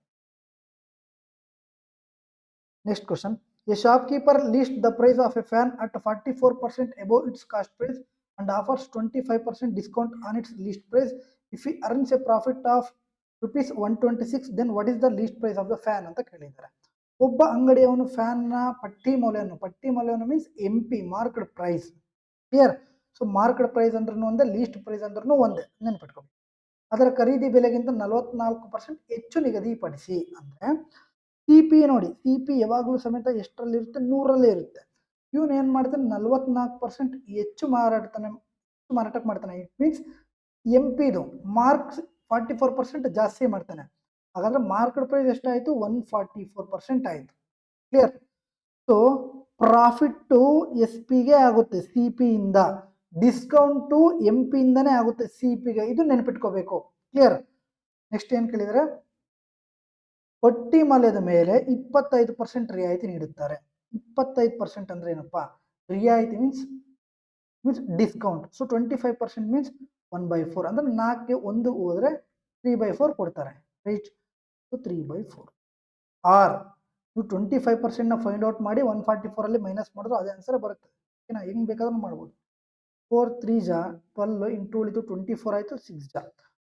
Next question. A shopkeeper lists the price of a fan at 44% above its cost price and offers 25% discount on its list price. If he earns a profit of rupees 126, then what is the list price of the fan ಅಂತ ಕೇಳಿದ್ದಾರೆ. ಒಬ್ಬ ಅಂಗಡಿಯವನು ಫ್ಯಾನ್ನ ಪಟ್ಟಿ ಮೌಲ್ಯವನ್ನು means MP market price. Clear. So market price ಅಂದ್ರೂ ಒಂದೇ, ಲೀಸ್ಟ್ ಪ್ರೈಸ್ ಅಂದ್ರೂ ಒಂದೇ, ನೆನ್ಪಿಟ್ಕೊಬೇಕು. ಅದರ ಖರೀದಿ ಬೆಲೆಗಿಂತ 44% ಹೆಚ್ಚು ನಿಗದಿಪಡಿಸಿ ಅಂದರೆ CP ನೋಡಿ, CP ಯಾವಾಗಲೂ ಸಮೇತ ಎಷ್ಟರಲ್ಲಿರುತ್ತೆ 100ರಲ್ಲೇ ಇರುತ್ತೆ. ಇವನು ಏನು ಮಾಡ್ತಾನೆ 44% ಹೆಚ್ಚು ಮಾರಾಟಕ್ಕೆ ಮಾಡ್ತಾನೆ. ಇಟ್ ಮೀನ್ಸ್ MPದು ಮಾರ್ಕ್ಸ್ 44% ಜಾಸ್ತಿ ಮಾಡ್ತಾನೆ. ಹಾಗಾದ್ರೆ ಮಾರ್ಕೆಟ್ ಪ್ರೈಸ್ ಎಷ್ಟಾಯಿತು 144% ಆಯಿತು. ಕ್ಲಿಯರ್. ಸೊ ಪ್ರಾಫಿಟ್ಟು SP ಗೆ ಆಗುತ್ತೆ CP ಇಂದ, ಡಿಸ್ಕೌಂಟು MP ಇಂದನೇ ಆಗುತ್ತೆ CPಗೆ. ಇದು ನೆನಪಿಟ್ಕೋಬೇಕು. ಕ್ಲಿಯರ್. ನೆಕ್ಸ್ಟ್ ಏನು ಕೇಳಿದರೆ ಪಟ್ಟಿ ಮೌಲ್ಯದ ಮೇಲೆ 25% ರಿಯಾಯಿತಿ ನೀಡುತ್ತಾರೆ. 25% ಅಂದ್ರೆ ಏನಪ್ಪ, ರಿಯಾಯಿತಿ ಮೀನ್ಸ್ ಡಿಸ್ಕೌಂಟ್. ಸೊ 25% ಮೀನ್ಸ್ 1/4 ಅಂದ್ರೆ 4ಗೆ 1 ಹೋದ್ರೆ 3/4 ಕೊಡ್ತಾರೆ ರೈಟ್. ಸೊ 3/4 ಆರ್ ನೀವು 25%ನ ಫೈಂಡ್ ಔಟ್ ಮಾಡಿ 144ಅಲ್ಲಿ ಮೈನಸ್ ಮಾಡಿದ್ರು ಅದೇ ಆನ್ಸರ್ ಬರುತ್ತೆ. ಓಕೆನಾ, ಹೆಂಗ್ ಬೇಕಾದ್ರೂ ಮಾಡ್ಬೋದು. 4 3 ಜಾ 12 ಇಂಟು ಉಳಿದು 24 ಆಯಿತು, 6 ಜಾ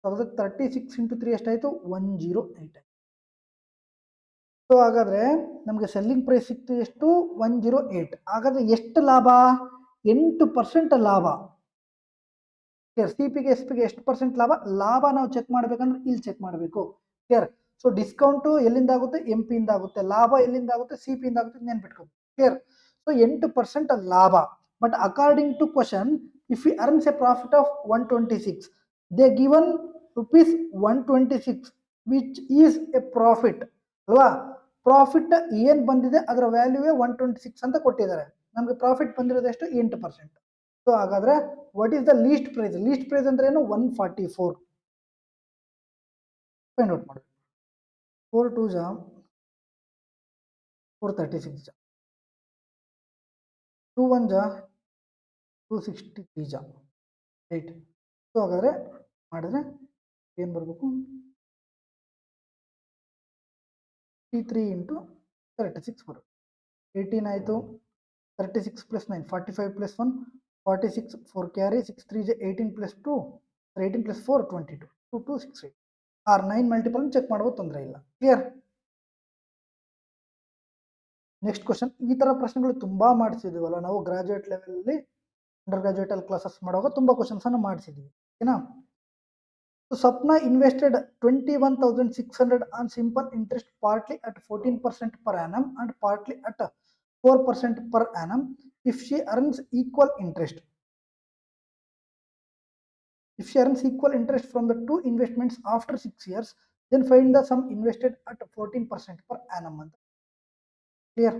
36 ಇಂಟು 3 ಎಷ್ಟಾಯಿತು 108 ಆಯಿತು. ಸೊ ಹಾಗಾದ್ರೆ ನಮಗೆ ಸೆಲ್ಲಿಂಗ್ ಪ್ರೈಸ್ ಸಿಕ್ತು ಎಷ್ಟು 108. ಹಾಗಾದ್ರೆ ಎಷ್ಟು ಲಾಭ 8% ಲಾಭ. CPಗೆ SPಗೆ ಎಷ್ಟು ಪರ್ಸೆಂಟ್ ಲಾಭ ನಾವು ಚೆಕ್ ಮಾಡ್ಬೇಕಂದ್ರೆ ಇಲ್ಲಿ ಚೆಕ್ ಮಾಡಬೇಕು. ಕ್ಲಿಯರ್. ಸೊ ಡಿಸ್ಕೌಂಟು ಎಲ್ಲಿಂದ ಆಗುತ್ತೆ MP ಇಂದ ಆಗುತ್ತೆ, ಲಾಭ ಎಲ್ಲಿಂದ ಆಗುತ್ತೆ CP ಇಂದ ಆಗುತ್ತೆ, ನೆನ್ಪಿಟ್ಕೊಂಡು. ಕ್ಲಿಯರ್. ಸೊ 8% ಲಾಭ. But according to question if he earns a profit of 126, they given rupees 126 which is a profit ಅಲ್ವಾ. ಪ್ರಾಫಿಟ್ ಏನು ಬಂದಿದೆ ಅದರ ವ್ಯಾಲ್ಯೂವೇ 126 ಅಂತ ಕೊಟ್ಟಿದ್ದಾರೆ. ನಮಗೆ ಪ್ರಾಫಿಟ್ ಬಂದಿರೋದು ಎಷ್ಟು 8%. ಸೊ ಹಾಗಾದ್ರೆ what is the list price? List price ಅಂದ್ರೆ ಏನು 144. ಫೈಂಡ್ ಔಟ್ ಮಾಡಿ. 4 2 ಜಾ 436 ಜಾ 2 1 ಜಾ 263 ಜಾ ರೈಟ್. ಸೊ ಹಾಗಾದ್ರೆ ಮಾಡಿದ್ರೆ ಏನು ಬರಬೇಕು 3 ಇಂಟು 36 ಬರುತ್ತೆ. 18 ಆಯಿತು, 36 ಪ್ಲಸ್ 9 45 ಪ್ಲಸ್ 1 46 4 ಕ್ಯಾರಿ 6 3 18 ಪ್ಲಸ್ 2 18 ಪ್ಲಸ್ 4 22 2 2 6 8 ಆರ್ 9 ಮಲ್ಟಿಪಲ್ ಚೆಕ್ ಮಾಡ್ಬೋದು, ತೊಂದರೆ ಇಲ್ಲ. ಕ್ಲಿಯರ್. Next question. ಈ ಥರ ಪ್ರಶ್ನೆಗಳು ತುಂಬ ಮಾಡಿಸಿದ್ದೀವಲ್ಲ ನಾವು ಗ್ರಾಜುಯೇಟ್ ಲೆವೆಲಲ್ಲಿ, ಅಂಡರ್ ಗ್ರಾಜುಯೇಟಲ್ಲಿ ಕ್ಲಾಸಸ್ ಮಾಡುವಾಗ ತುಂಬ ಕ್ವಶನ್ಸನ್ನು ಮಾಡಿಸಿದ್ದೀವಿ. ಓಕೆನಾ. So Sapna invested 21,600 on simple interest, partly at 14% per annum and partly at 4% per annum. If she earns equal interest, from the two investments after 6 years, then find the sum invested at 14% per annum. Clear.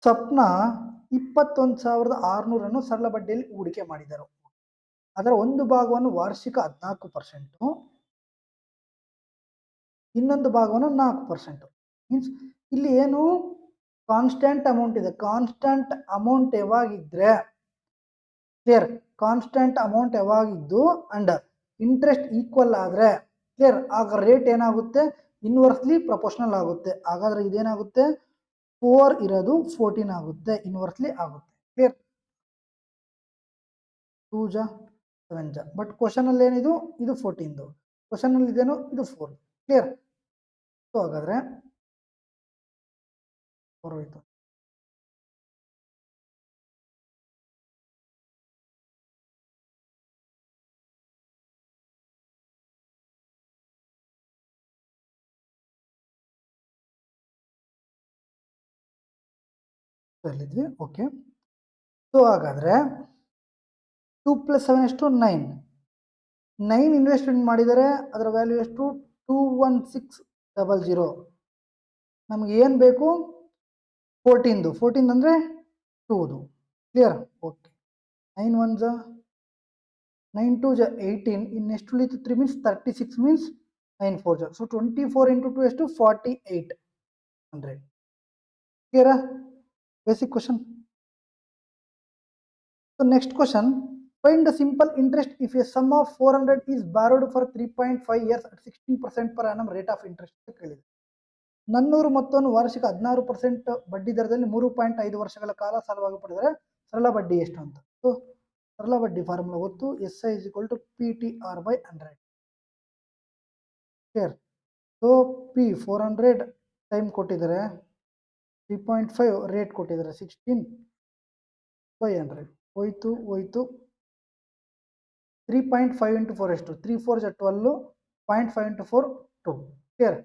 Sapna 21,600 ಸರಳ ಬಡ್ಡಿಯಲ್ಲಿ ಹೂಡಿಕೆ ಮಾಡಿದರು. ಅದರ ಒಂದು ಭಾಗವನ್ನು ವಾರ್ಷಿಕ 14%, ಇನ್ನೊಂದು ಭಾಗವನ್ನು 4%. ಮೀನ್ಸ್ ಇಲ್ಲಿ ಏನು ಕಾನ್ಸ್ಟೆಂಟ್ ಅಮೌಂಟ್ ಇದೆ. ಕಾನ್ಸ್ಟೆಂಟ್ ಅಮೌಂಟ್ ಯಾವಾಗಿದ್ರೆ ಕ್ಲಿಯರ್, ಕಾನ್ಸ್ಟೆಂಟ್ ಅಮೌಂಟ್ ಯಾವಾಗಿದ್ದು ಅಂಡ್ ಇಂಟ್ರೆಸ್ಟ್ ಈಕ್ವಲ್ ಆದರೆ ಕ್ಲಿಯರ್, ಆಗ ರೇಟ್ ಏನಾಗುತ್ತೆ ಇನ್ವರ್ಸ್ಲಿ ಪ್ರಪೋರ್ಷನಲ್ ಆಗುತ್ತೆ. ಹಾಗಾದ್ರೆ ಇದೇನಾಗುತ್ತೆ 4 ಇರೋದು 14 ಆಗುತ್ತೆ, ಇನ್ವರ್ಸ್ಲಿ ಆಗುತ್ತೆ. ಕ್ಲಿಯರ್. 2 ಜಾ 7 ಜಾ ಬಟ್ ಕ್ವಶನ್ ಅಲ್ಲಿ ಏನಿದು ಇದು 14, ಕ್ವಶನ್ ಅಲ್ಲಿ ಇದೇನು ಇದು 4. ಕ್ಲಿಯರ್. ಸೊ ಹಾಗಾದ್ರೆ 4 ಹೋಯ್ತು. ಅಲ್ಲಿದ್ವಿ. ಓಕೆ, ಸೊ ಹಾಗಾದರೆ 2 + 7 ಎಷ್ಟು 9. 9 ಇನ್ವೆಸ್ಟ್ಮೆಂಟ್ ಮಾಡಿದರೆ ಅದರ ವ್ಯಾಲ್ಯೂ ಎಷ್ಟು 21600. ನಮಗೆ ಏನು ಬೇಕು 14ದು. 14 ಅಂದರೆ 2ದು. ಕ್ಲಿಯರ್? ಓಕೆ. 9 1 ಜ 9 2 ಜ 18. ಇನ್ನೆಷ್ಟು ಉಳಿತು 3 ಮೀನ್ಸ್ 36 ಮೀನ್ಸ್ 9 4 ಜ. ಸೊ 24 × 2 ಎಷ್ಟು 4800. ಕ್ಲಿಯರಾ? Basic question. So next question, find the simple interest if a sum of 400 is borrowed for 3.5 years at 16% per annum rate of interest ಅಂತ ಕೇಳಿದೆ. 400 ಮೊತ್ತವನ್ನು ವಾರ್ಷಿಕ 16% ಬಡ್ಡಿ ದರದಲ್ಲಿ 3.5 ವರ್ಷಗಳ ಕಾಲ ಸಾಲವಾಗಿ ಪಡೆದರೆ ಸರಳ ಬಡ್ಡಿ ಎಷ್ಟು ಅಂತ. ಸೊ ಸರಳ ಬಡ್ಡಿ ಫಾರ್ಮುಲಾ ಗೊತ್ತು, SI = PTR/100. Clear? So P 400 time ಕೊಟ್ಟಿದ್ದಾರೆ, 3.5 ರೇಟ್ ಕೊಟ್ಟಿದ್ದಾರೆ, 16/100 ಹೋಯ್ತು. 3.5 × 4 ಎಷ್ಟು 3 4 ಜ 12, 0.5 × 4 2. ಕ್ಲಿಯರ್?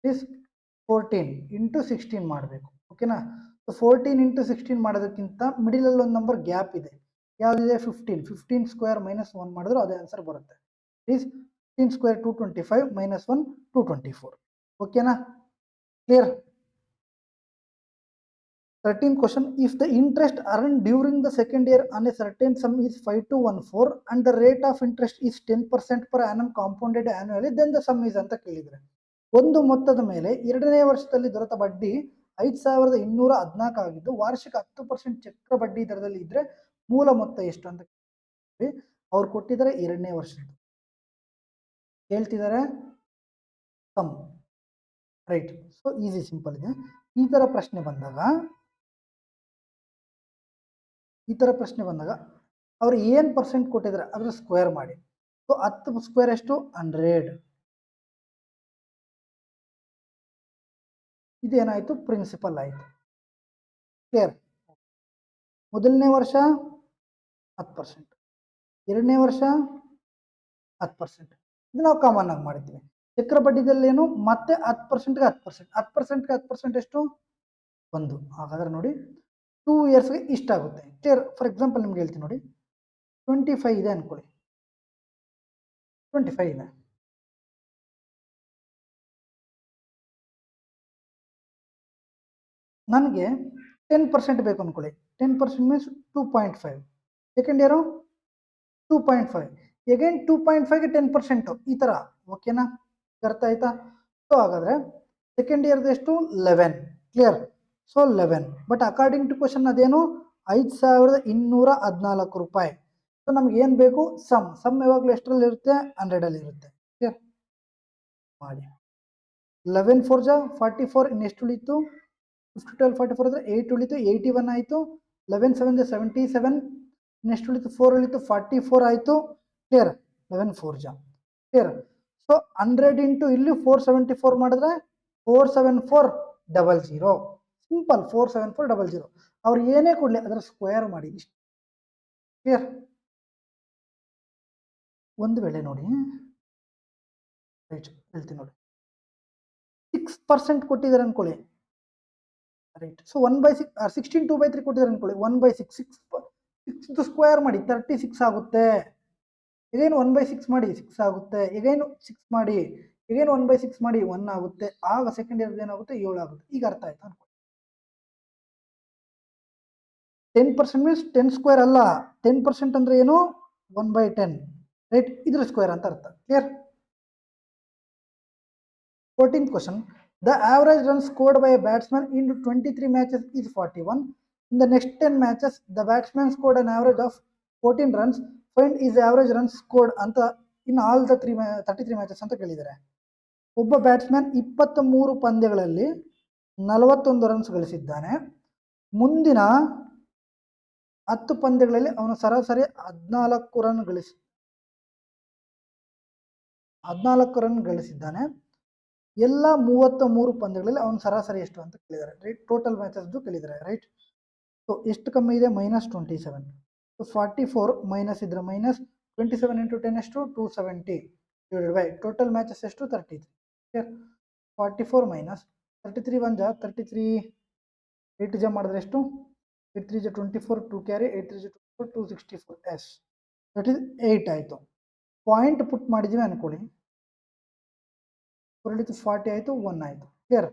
ಇಸ್ 14 × 16 ಮಾಡಬೇಕು. ಓಕೆನಾ? ಸೊ 14 × 16 ಮಾಡೋದಕ್ಕಿಂತ ಮಿಡಿಲಲ್ಲಿ ಒಂದು ನಂಬರ್ ಗ್ಯಾಪ್ ಇದೆ. ಯಾವುದಿದೆ 15. 15 ಸ್ಕ್ವೇರ್ -1 ಮಾಡಿದ್ರು ಅದೇ ಆನ್ಸರ್ ಬರುತ್ತೆ. Is 15 square 225 -1 224. ಓಕೆನಾ? Clear? 13th question, if the interest earned during the second year on a certain sum is 5214 and the rate of interest is 10% per annum compounded annually, then the sum is ಅಂತ ಕೇಳಿದ್ರೆ, ಒಂದು ಮೊತ್ತದ ಮೇಲೆ ಎರಡನೇ ವರ್ಷದಲ್ಲಿ ದೊರೆತ ಬಡ್ಡಿ 5214 ಆಗಿದ್ದು ವಾರ್ಷಿಕ 10% ಚಕ್ರ ಬಡ್ಡಿ ದರದಲ್ಲಿ ಇದ್ರೆ ಮೂಲ ಮೊತ್ತ ಎಷ್ಟು ಅಂತ ಅವ್ರು ಕೊಟ್ಟಿದ್ದಾರೆ. ಎರಡನೇ ವರ್ಷದ್ದು ಹೇಳ್ತಿದ್ದಾರೆ sum. Right? So easy simple ಇದೆ. ಈ ತರ ಪ್ರಶ್ನೆ ಬಂದಾಗ ಅವರು ಏನು ಪರ್ಸೆಂಟ್ ಕೊಟ್ಟಿದ್ದಾರೆ ಅದರ ಸ್ಕ್ವೇರ್ ಮಾಡಿ. ಸೊ 10 ಸ್ಕ್ವೇರ್ ಎಷ್ಟು 100. ಇದೇನಾಯಿತು ಪ್ರಿನ್ಸಿಪಲ್ ಆಯಿತು. ಕ್ಲಿಯರ್? ಮೊದಲನೇ ವರ್ಷ 10%, ಎರಡನೇ ವರ್ಷ 10%. ಇದು ನಾವು ಕಾಮನ್ ಆಗಿ ಮಾಡಿದ್ವಿ. ಚಕ್ರ ಬಡ್ಡಿದಲ್ಲಿ ಏನು ಮತ್ತೆ 10%ಗೆ 10%, 10%ಗೆ 10% ಎಷ್ಟು 1. ಹಾಗಾದ್ರೆ ನೋಡಿ 2 ಇಯರ್ಸ್ಗೆ ಇಷ್ಟಾಗುತ್ತೆ. ಕ್ಲಿಯರ್? ಫಾರ್ ಎಕ್ಸಾಂಪಲ್ ನಿಮ್ಗೆ ಹೇಳ್ತೀನಿ ನೋಡಿ, 25 ಇದೆ ಅನ್ಕೊಳ್ಳಿ. 25 ಇದೆ, ನನಗೆ 10% ಬೇಕು ಅನ್ಕೊಳ್ಳಿ. 10% ಮೀನ್ಸ್ 2.5. ಸೆಕೆಂಡ್ ಇಯರು 2.5, ಎಗೈನ್ 2.5ಗೆ 10%, ಈ ಥರ. ಓಕೆನಾ? ಅರ್ಥ ಆಯ್ತಾ? ಸೊ ಹಾಗಾದರೆ ಸೆಕೆಂಡ್ ಇಯರ್ದು ಎಷ್ಟು 11. Clear? So 11. But according to question ಅದೇನು 5214 ರೂಪಾಯಿ. ಸೊ ನಮ್ಗೆ ಏನು ಬೇಕು ಸಮ್ ಯಾವಾಗಲೂ ಎಷ್ಟರಲ್ಲಿ ಇರುತ್ತೆ 100ಅಲ್ಲಿ ಇರುತ್ತೆ. ಕ್ಲಿಯರ್ ಮಾಡಿ. 11 4 ಜ 44. ಇನ್ನೆಷ್ಟು ಉಳಿತು 50 12 44 ಅಂದರೆ 8 ಉಳಿತು, 81 ಆಯಿತು. 11 7 ಜ 77. ಇನ್ನೆಷ್ಟು ಉಳಿತು 4 ಉಳಿತು, 44 ಆಯಿತು. ಕ್ಲಿಯರ್? 11 4 ಜ. ಕ್ಲಿಯರ್? ಸೊ 100 ಇಂಟು ಇಲ್ಲಿ 474 ಮಾಡಿದ್ರೆ 47400. ಸಿಂಪಲ್ 47400. ಅವ್ರು ಏನೇ ಕೊಡಲಿ ಅದರ ಸ್ಕ್ವೇರ್ ಮಾಡಿ ಇಷ್ಟು. ಕ್ಲಿಯರ್? ಒಂದು ವೇಳೆ ನೋಡಿ, ರೈಟ್ ಹೇಳ್ತೀನಿ ನೋಡಿ, 6% ಕೊಟ್ಟಿದ್ದಾರೆ ಅನ್ಕೊಳ್ಳಿ. ರೈಟ್? ಸೊ 1/6 16 2/3 ಕೊಟ್ಟಿದ್ದಾರೆ ಅನ್ಕೊಳ್ಳಿ. 1/6 6 ಸ್ಕ್ವೇರ್ ಮಾಡಿ 36 ಆಗುತ್ತೆ. ಈಗೇನು 1/6 ಮಾಡಿ 6 ಆಗುತ್ತೆ. ಈಗೇನು 6 ಮಾಡಿ, ಈಗೇನು 1/6 ಮಾಡಿ 1 ಆಗುತ್ತೆ. ಆಗ ಸೆಕೆಂಡ್ ಇಯರ್ದು ಏನಾಗುತ್ತೆ 7 ಆಗುತ್ತೆ. ಈಗ ಅರ್ಥ ಆಯ್ತಾ ಅನ್ಕೊಳ್ಳಿ. 10% ಮೀನ್ಸ್ 10 ಸ್ಕ್ವೇರ್ ಅಲ್ಲ. 10% ಅಂದ್ರೆ ಏನು 1/10. ರೈಟ್? ಇದ್ರ ಸ್ಕ್ವೇರ್ ಅಂತ ಅರ್ಥ. Clear? 14th question, the average runs scored by a batsman in 23 matches is 41. In the next 10 matches, the batsman scored an average of 14 runs. Find is average runs scored ಅಂತ in all the 33 matches ಅಂತ ಕೇಳಿದ್ದಾರೆ. ಒಬ್ಬ ಬ್ಯಾಟ್ಸ್ಮನ್ 23 ಪಂದ್ಯಗಳಲ್ಲಿ 41 ರನ್ಸ್ ಗಳಿಸಿದ್ದಾನೆ. ಮುಂದಿನ 10 ಪಂದ್ಯಗಳಲ್ಲಿ ಅವನು ಸರಾಸರಿ 14 ರನ್ ಗಳಿಸಿದ್ದಾನೆ. ಎಲ್ಲ 33 ಪಂದ್ಯಗಳಲ್ಲಿ ಅವನ ಸರಾಸರಿ ಎಷ್ಟು ಅಂತ ಕೇಳಿದ್ದಾರೆ, ರೈಟ್. ಟೋಟಲ್ ಮ್ಯಾಚಸ್ದು ಕೇಳಿದ್ದಾರೆ, ರೈಟ್. ಸೊ ಎಷ್ಟು ಕಮ್ಮಿ ಇದೆ, -27. ಸೊ 44 ಮೈನಸ್ ಇದ್ರೆ -27 ಇಂಟು 10 ಎಷ್ಟು, 270 ಡಿವೈಡೆಡ್ ಬೈ ಟೋಟಲ್ ಮ್ಯಾಚಸ್ ಎಷ್ಟು, 33. 44 ಮೈನಸ್ 33 1 ಜಾ 33, 8 ಜಾ ಮಾಡಿದ್ರೆ ಎಷ್ಟು, 8 3 ಜಾ 24, 2 ಕ್ಯಾರಿ, 8 3 ಜಾ 24, 264 ಎಸ್, ದಟ್ ಈಸ್ 8 ಆಯಿತು. ಪಾಯಿಂಟ್ ಪುಟ್ ಮಾಡಿದ್ವಿ ಅನ್ಕೊಳ್ಳಿ, 40 ಆಯಿತು, 1 ಆಯಿತು, ಕ್ಲಿಯರ್.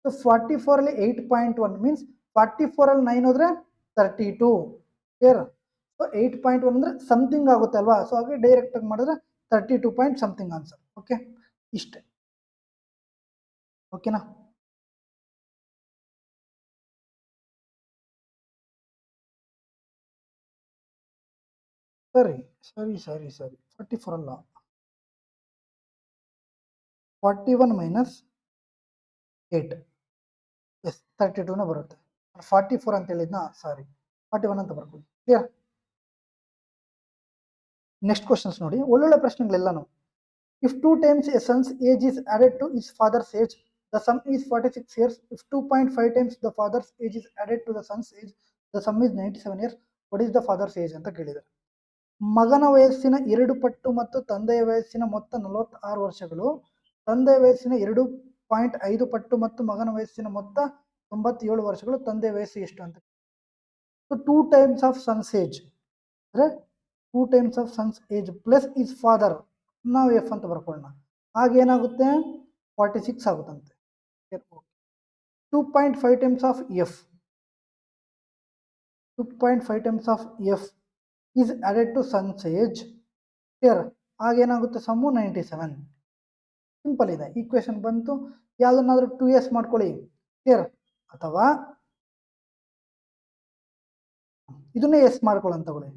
ಸೊ 44 ಅಲ್ಲಿ 8.1 ಮೀನ್ಸ್ 44 ಅಲ್ಲಿ 9 ಹೋದ್ರೆ 32, ಕ್ಲಿಯರ್. ಸೊ 8.1 ಅಂದ್ರೆ ಸಮಥಿಂಗ್ ಆಗುತ್ತೆ ಅಲ್ವಾ, ಸೊ ಹಾಗೆ ಡೈರೆಕ್ಟ್ ಆಗಿ ಮಾಡಿದ್ರೆ 32 ಪಾಯಿಂಟ್ ಸಮಥಿಂಗ್ ಆನ್ಸರ್. ಓಕೆ, ಇಷ್ಟೇ. ಓಕೆನಾ? ಸರಿ 44 ಅಲ್ಲ, 41 ಮೈನಸ್ 8, ಎಸ್ 32ನೇ ಬರುತ್ತೆ. 44 ಅಂತ ಹೇಳಿದ್ನಾ, ಸಾರಿ 41 ಅಂತ ಬರ್ಕೊಳ್ಳಿ, ಕ್ಲಿಯರ್. ನೆಕ್ಸ್ಟ್ ಕ್ವಶನ್ಸ್ ನೋಡಿ, ಒಳ್ಳೊಳ್ಳೆ ಪ್ರಶ್ನೆಗಳೆಲ್ಲಾನು. If 2 times a son's age is added to his father's age, the sum is 46 years. If 2.5 times the father's age is added to the son's age, the sum is 97 years. What is the father's age ಅಂತ ಕೇಳಿದ್ದಾರೆ. ಮಗನ ವಯಸ್ಸಿನ 2 ಪಟ್ಟು ಮತ್ತು ತಂದೆಯ ವಯಸ್ಸಿನ ಮೊತ್ತ 46 ವರ್ಷಗಳು. ತಂದೆಯ ವಯಸ್ಸಿನ 2.5 ಪಟ್ಟು ಮತ್ತು ಮಗನ ವಯಸ್ಸಿನ ಮೊತ್ತ 97 ವರ್ಷಗಳು. ತಂದೆಯ ವಯಸ್ಸು ಎಷ್ಟು ಅಂತ. So 2 times of son's age ಅಂದ್ರೆ 2 times of son's age plus is father, ನಾವು ಎಫ್ ಅಂತ ಬರ್ಕೊಳ್ಳೋಣ. ಆಗೇನಾಗುತ್ತೆ, 46 ಆಗುತ್ತಂತೆ. 2.5 times of F, 2.5 times of F is added to son's age, clear. ಆಗೇನಾಗುತ್ತೆ, ಸಮ್ಮು 97. ಸಿಂಪಲ್ ಇದೆ, ಈಕ್ವೇಶನ್ ಬಂತು. ಯಾವುದನ್ನಾದ್ರೂ 2s ಮಾಡ್ಕೊಳ್ಳಿ, ಕ್ಲಿಯರ್. ಅಥವಾ ಇದನ್ನೇ ಎಸ್ ಮಾಡ್ಕೊಳ್ಳೋಣ ತಗೊಳ್ಳಿ.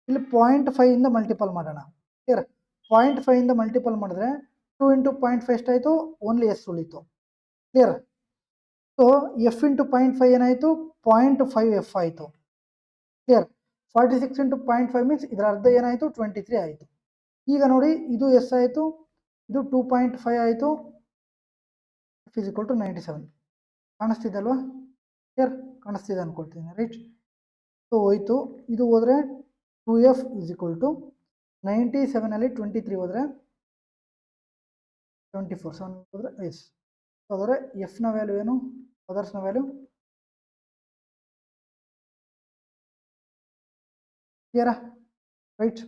ಇಲ್ಲಿ 0.5 ಇಂದ ಮಲ್ಟಿಪಲ್ ಮಾಡೋಣ, ಕ್ಲಿಯರ್. 0.5 ಇಂದ ಮಲ್ಟಿಪಲ್ ಮಾಡಿದ್ರೆ 2 ಇಂಟು 0.5 ಎಷ್ಟಾಯಿತು, ಓನ್ಲಿ ಎಸ್ ಉಳಿತು, ಕ್ಲಿಯರ್. ಸೊ ಎಫ್ ಇಂಟು 0.5 ಏನಾಯಿತು, 0.5 ಎಫ್ ಆಯಿತು, ಕ್ಲಿಯರ್. 46 ಇಂಟು 0.5 ಮೀನ್ಸ್ ಇದರ ಅರ್ಧ ಏನಾಯಿತು, 23 ಆಯಿತು. ಈಗ ನೋಡಿ, ಇದು ಎಸ್ ಆಯಿತು, ಇದು 2.5 ಆಯಿತು, ಇಸ್ ಈಕ್ವಲ್ ಟು 97. ಕಾಣಿಸ್ತಿದೆ ಅಲ್ವಾ, ಕ್ಲಿಯರ್. ಕಾಣಿಸ್ತಿದೆ ಅನ್ಕೊಳ್ತೀನಿ, ರೈಟ್. ಸೊ ಹೋಯ್ತು, ಇದು ಹೋದರೆ 2f ಇಸ್ ಈಕ್ವಲ್ ಟು 97 ಅಲ್ಲಿ 23 ಹೋದರೆ 24, 7 ಹೋದರೆ ಎಸ್. ಹೋದರೆ ಎಫ್ನ ವ್ಯಾಲ್ಯೂ ಏನು, ಫಾದರ್ಸ್ನ ವ್ಯಾಲ್ಯೂ, ಕ್ಲಿಯರಾ, right.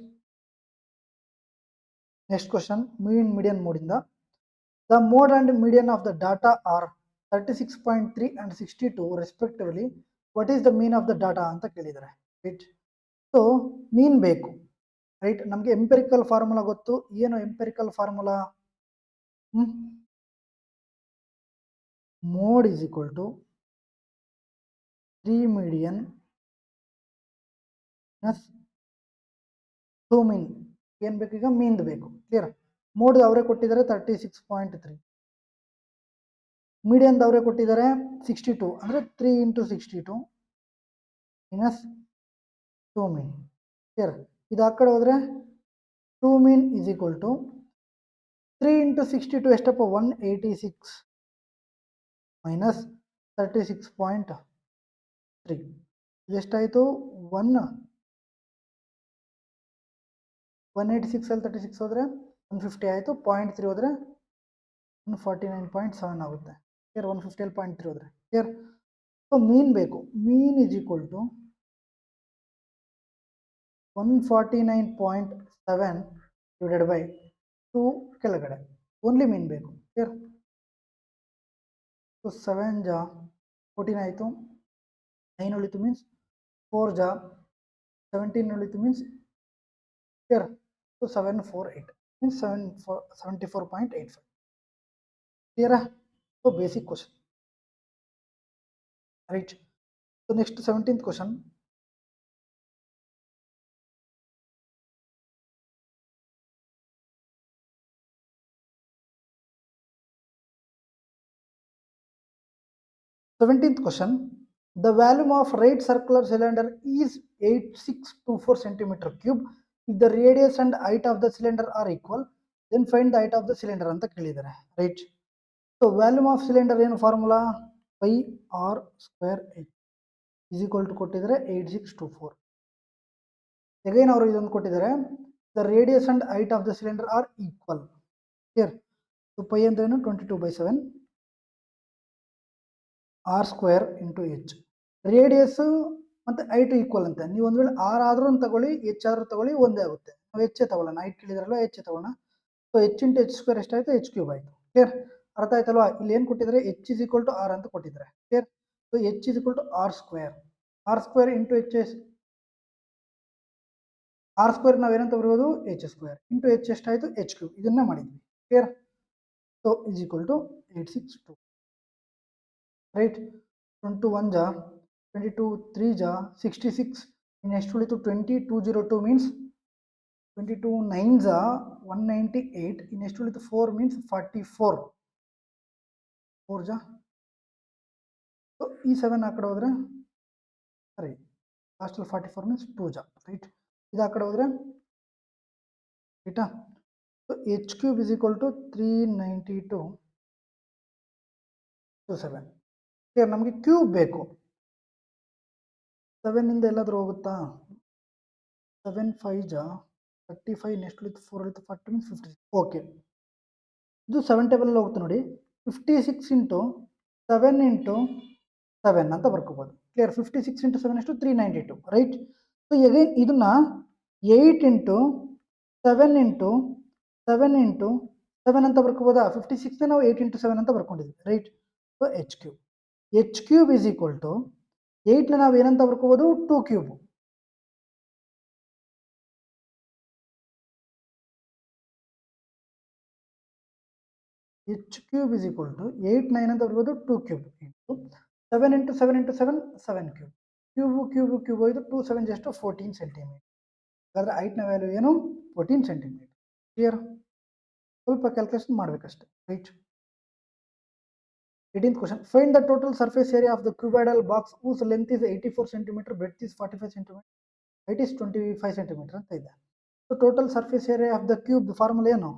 Next question, mean median ಮೋಡಿಂದ. The mode and median of the data are 36.3 and 62 respectively. What is the mean of the data ಅಂತ ಕೇಳಿದ್ದಾರೆ, ರೈಟ್. ಸೊ ಮೀನ್ ಬೇಕು, ರೈಟ್. ನಮಗೆ ಎಂಪೆರಿಕಲ್ ಫಾರ್ಮುಲಾ ಗೊತ್ತು. ಏನು empirical formula, mode is equal to 3 median plus 2 mean. ಏನು ಬೇಕು ಈಗ, ಮೀನ್ ಬೇಕು, ಕ್ಲಿಯರ್. ಮೋಡ್ ಅವರೇ ಕೊಟ್ಟಿದ್ದಾರೆ 36.3, ಮೀಡಿಯನ್ ಅವರೇ ಕೊಟ್ಟಿದ್ದಾರೆ 62, ಅಂದರೆ 3 ಇಂಟು 62 ಮೈನಸ್ 2 ಮೀನ್, ಕ್ಲಿಯರ್. ಇದು ಆ ಕಡೆ ಹೋದರೆ 2 mean is equal to 3 into 62 ಎಷ್ಟಪ್ಪ, 186 ಮೈನಸ್ 36.3, ಇದೆಷ್ಟಾಯಿತು, 186 ಅಲ್ಲಿ 36 ಹೋದರೆ 150 ಆಯಿತು. 0.3 ಹೋದರೆ 149.7 ಆಗುತ್ತೆ, ಕ್ಲಿಯರ್. 150 ಅಲ್ಲಿ 0.3 ಹೋದರೆ, ಕ್ಲಿಯರ್. ಸೊ ಮೀನ್ ಬೇಕು, mean is equal to 149.7 divided by 2 ಕೆಳಗಡೆ, ಓನ್ಲಿ ಮೀನ್ ಬೇಕು, ಕ್ಲಿಯರ್. ಸೊ 7 ಜಾ 14 ಆಯಿತು, 9 ಉಳಿತು ಮೀನ್ಸ್ 4 ಜಾ 17 ಉಳಿತು ಮೀನ್ಸ್, ಕ್ಲಿಯರ್. ಸೊ 748 ಮೀನ್ಸ್ 74.85, ಕ್ಲಿಯರಾ. So basic question, right. So next 17th question. The volume of right circular cylinder is 8624 centimeter cube. If the radius and height of the cylinder are equal, then find the height of the cylinder ಅಂತ ಕೇಳಿದ್ದಾರೆ, right. So volume of cylinder ಏನು formula pi R square H is equal to ಕೊಟ್ಟಿದ್ದಾರೆ 8624. ಅಗೈನ್ ಅವರು ಇದೊಂದು ಕೊಟ್ಟಿದ್ದಾರೆ, the radius and height of the cylinder are equal. Clear? So pi ಅಂದ್ರೇನು 22/7 R square into H. Radius ಮತ್ತು ಹೈಟ್ ಈಕ್ವಲ್ ಅಂತ. ನೀವು ಒಂದು ವೇಳೆ ಆರ್ ಆದ್ರೂ ತಗೊಳ್ಳಿ, ಎಚ್ ಆದ್ರೂ ತಗೊಳ್ಳಿ, ಒಂದೇ ಆಗುತ್ತೆ. ನಾವು ಹೆಚ್ಚೇ ತಗೊಳ್ಳೋಣ, ಹೈಟ್ ಕೇಳಿದ್ರಲ್ಲ ಹೆಚ್ಚೇ ತಗೊಳ್ಳೋಣ. So H into H square ಎಷ್ಟಾಯಿತು? ಎಚ್ ಕ್ಯೂಬ್ ಆಯಿತು. ಕ್ಲಿಯರ್? ಅರ್ಥ ಆಯ್ತಲ್ವಾ? ಇಲ್ಲಿ ಏನು ಕೊಟ್ಟಿದ್ದಾರೆ? H is equal to R ಅಂತ ಕೊಟ್ಟಿದ್ದಾರೆ. Clear? So H is equal to R square. R square into H S, R square ನಾವೇನಂತ ಬರೆಯೋದು? ಎಚ್ ಸ್ಕ್ವೇರ್ ಇಂಟು ಎಚ್ ಎಷ್ಟಾಯಿತು? H cube. ಇದನ್ನ ಮಾಡಿದ್ವಿ. Clear? So is equal to 862. Right? 22 1 ಜಾ 22 3 ಜಾ 66. ಇನ್ನು ಎಷ್ಟು ಉಳಿತು? 20 202 ಮೀನ್ಸ್ 22 9 ಜಾ 198. ಇನ್ನು ಎಷ್ಟು ಉಳಿತು? 4 ಮೀನ್ಸ್ 44. 4 ಜಾ. ಸೊ ಈ 7 ಆ ಕಡೆ ಹೋದ್ರೆ ಸರಿ, ಲಾಸ್ಟಲ್ಲಿ 44 ಮೀನ್ಸ್ 2 ಜಾ. ರೈಟ್? ಇದು ಆ ಕಡೆ ಹೋದ್ರೆ ರೈಟಾ? So H cube is equal to 392 to 7. Clear? ನಮಗೆ ಕ್ಯೂಬ್ ಬೇಕು. 7 ಇಂದ ಎಲ್ಲಾದರೂ ಹೋಗುತ್ತಾ? 7 5 ಜಾ 35. ನೆಕ್ಸ್ಟ್ ಉಳಿತು 4 ಉಳಿತು 40 ಮೀನ್ಸ್ 56. ಓಕೆ, ಇದು 7 ಟೇಬಲಲ್ಲಿ ಹೋಗುತ್ತೆ ನೋಡಿ. 56 ಇಂಟು 7 ಇಂಟು 7 ಅಂತ ಬರ್ಕೋಬೋದು. ಕ್ಲಿಯರ್? 56 ಇಂಟು 7 ಎಷ್ಟು? 392. ರೈಟ್? ಸೊ ಅಗೈನ್ ಇದನ್ನ 8 ಇಂಟು 7 ಇಂಟು 7 ಇಂಟು 7 ಅಂತ ಬರ್ಕೋಬೋದಾ? 56ನ ನಾವು 8 ಇಂಟು 7 ಅಂತ ಬರ್ಕೊಂಡಿದ್ವಿ. Right? So H cube. H cube is equal to 8ನ ನಾವು ಏನಂತ ಬರ್ಕೋಬೋದು? 2 cube. H cube is equal to 8ನ ಏನಂತ ಬರ್ಬೋದು? 2 cube into 7 into 7 into 7 7 cube. Cube ಇದು 2 7 ಎಷ್ಟು? 14 ಸೆಂಟಿಮೀಟರ್. ಹಾಗಾದ್ರೆ ಹೈಟ್ನ ವ್ಯಾಲ್ಯೂ ಏನು? 14 ಸೆಂಟಿಮೀಟರ್. ಕ್ಲಿಯರ್? ಸ್ವಲ್ಪ ಕ್ಯಾಲ್ಕುಲೇಷನ್ ಮಾಡಬೇಕಷ್ಟೇ. Right? 18th question. Find the total surface area of the cuboidal box whose length is 84 cm, breadth is 45 cm, height is 25 cm ಅಂತ ಇದೆ. So total surface area of the cube formula ಏನು?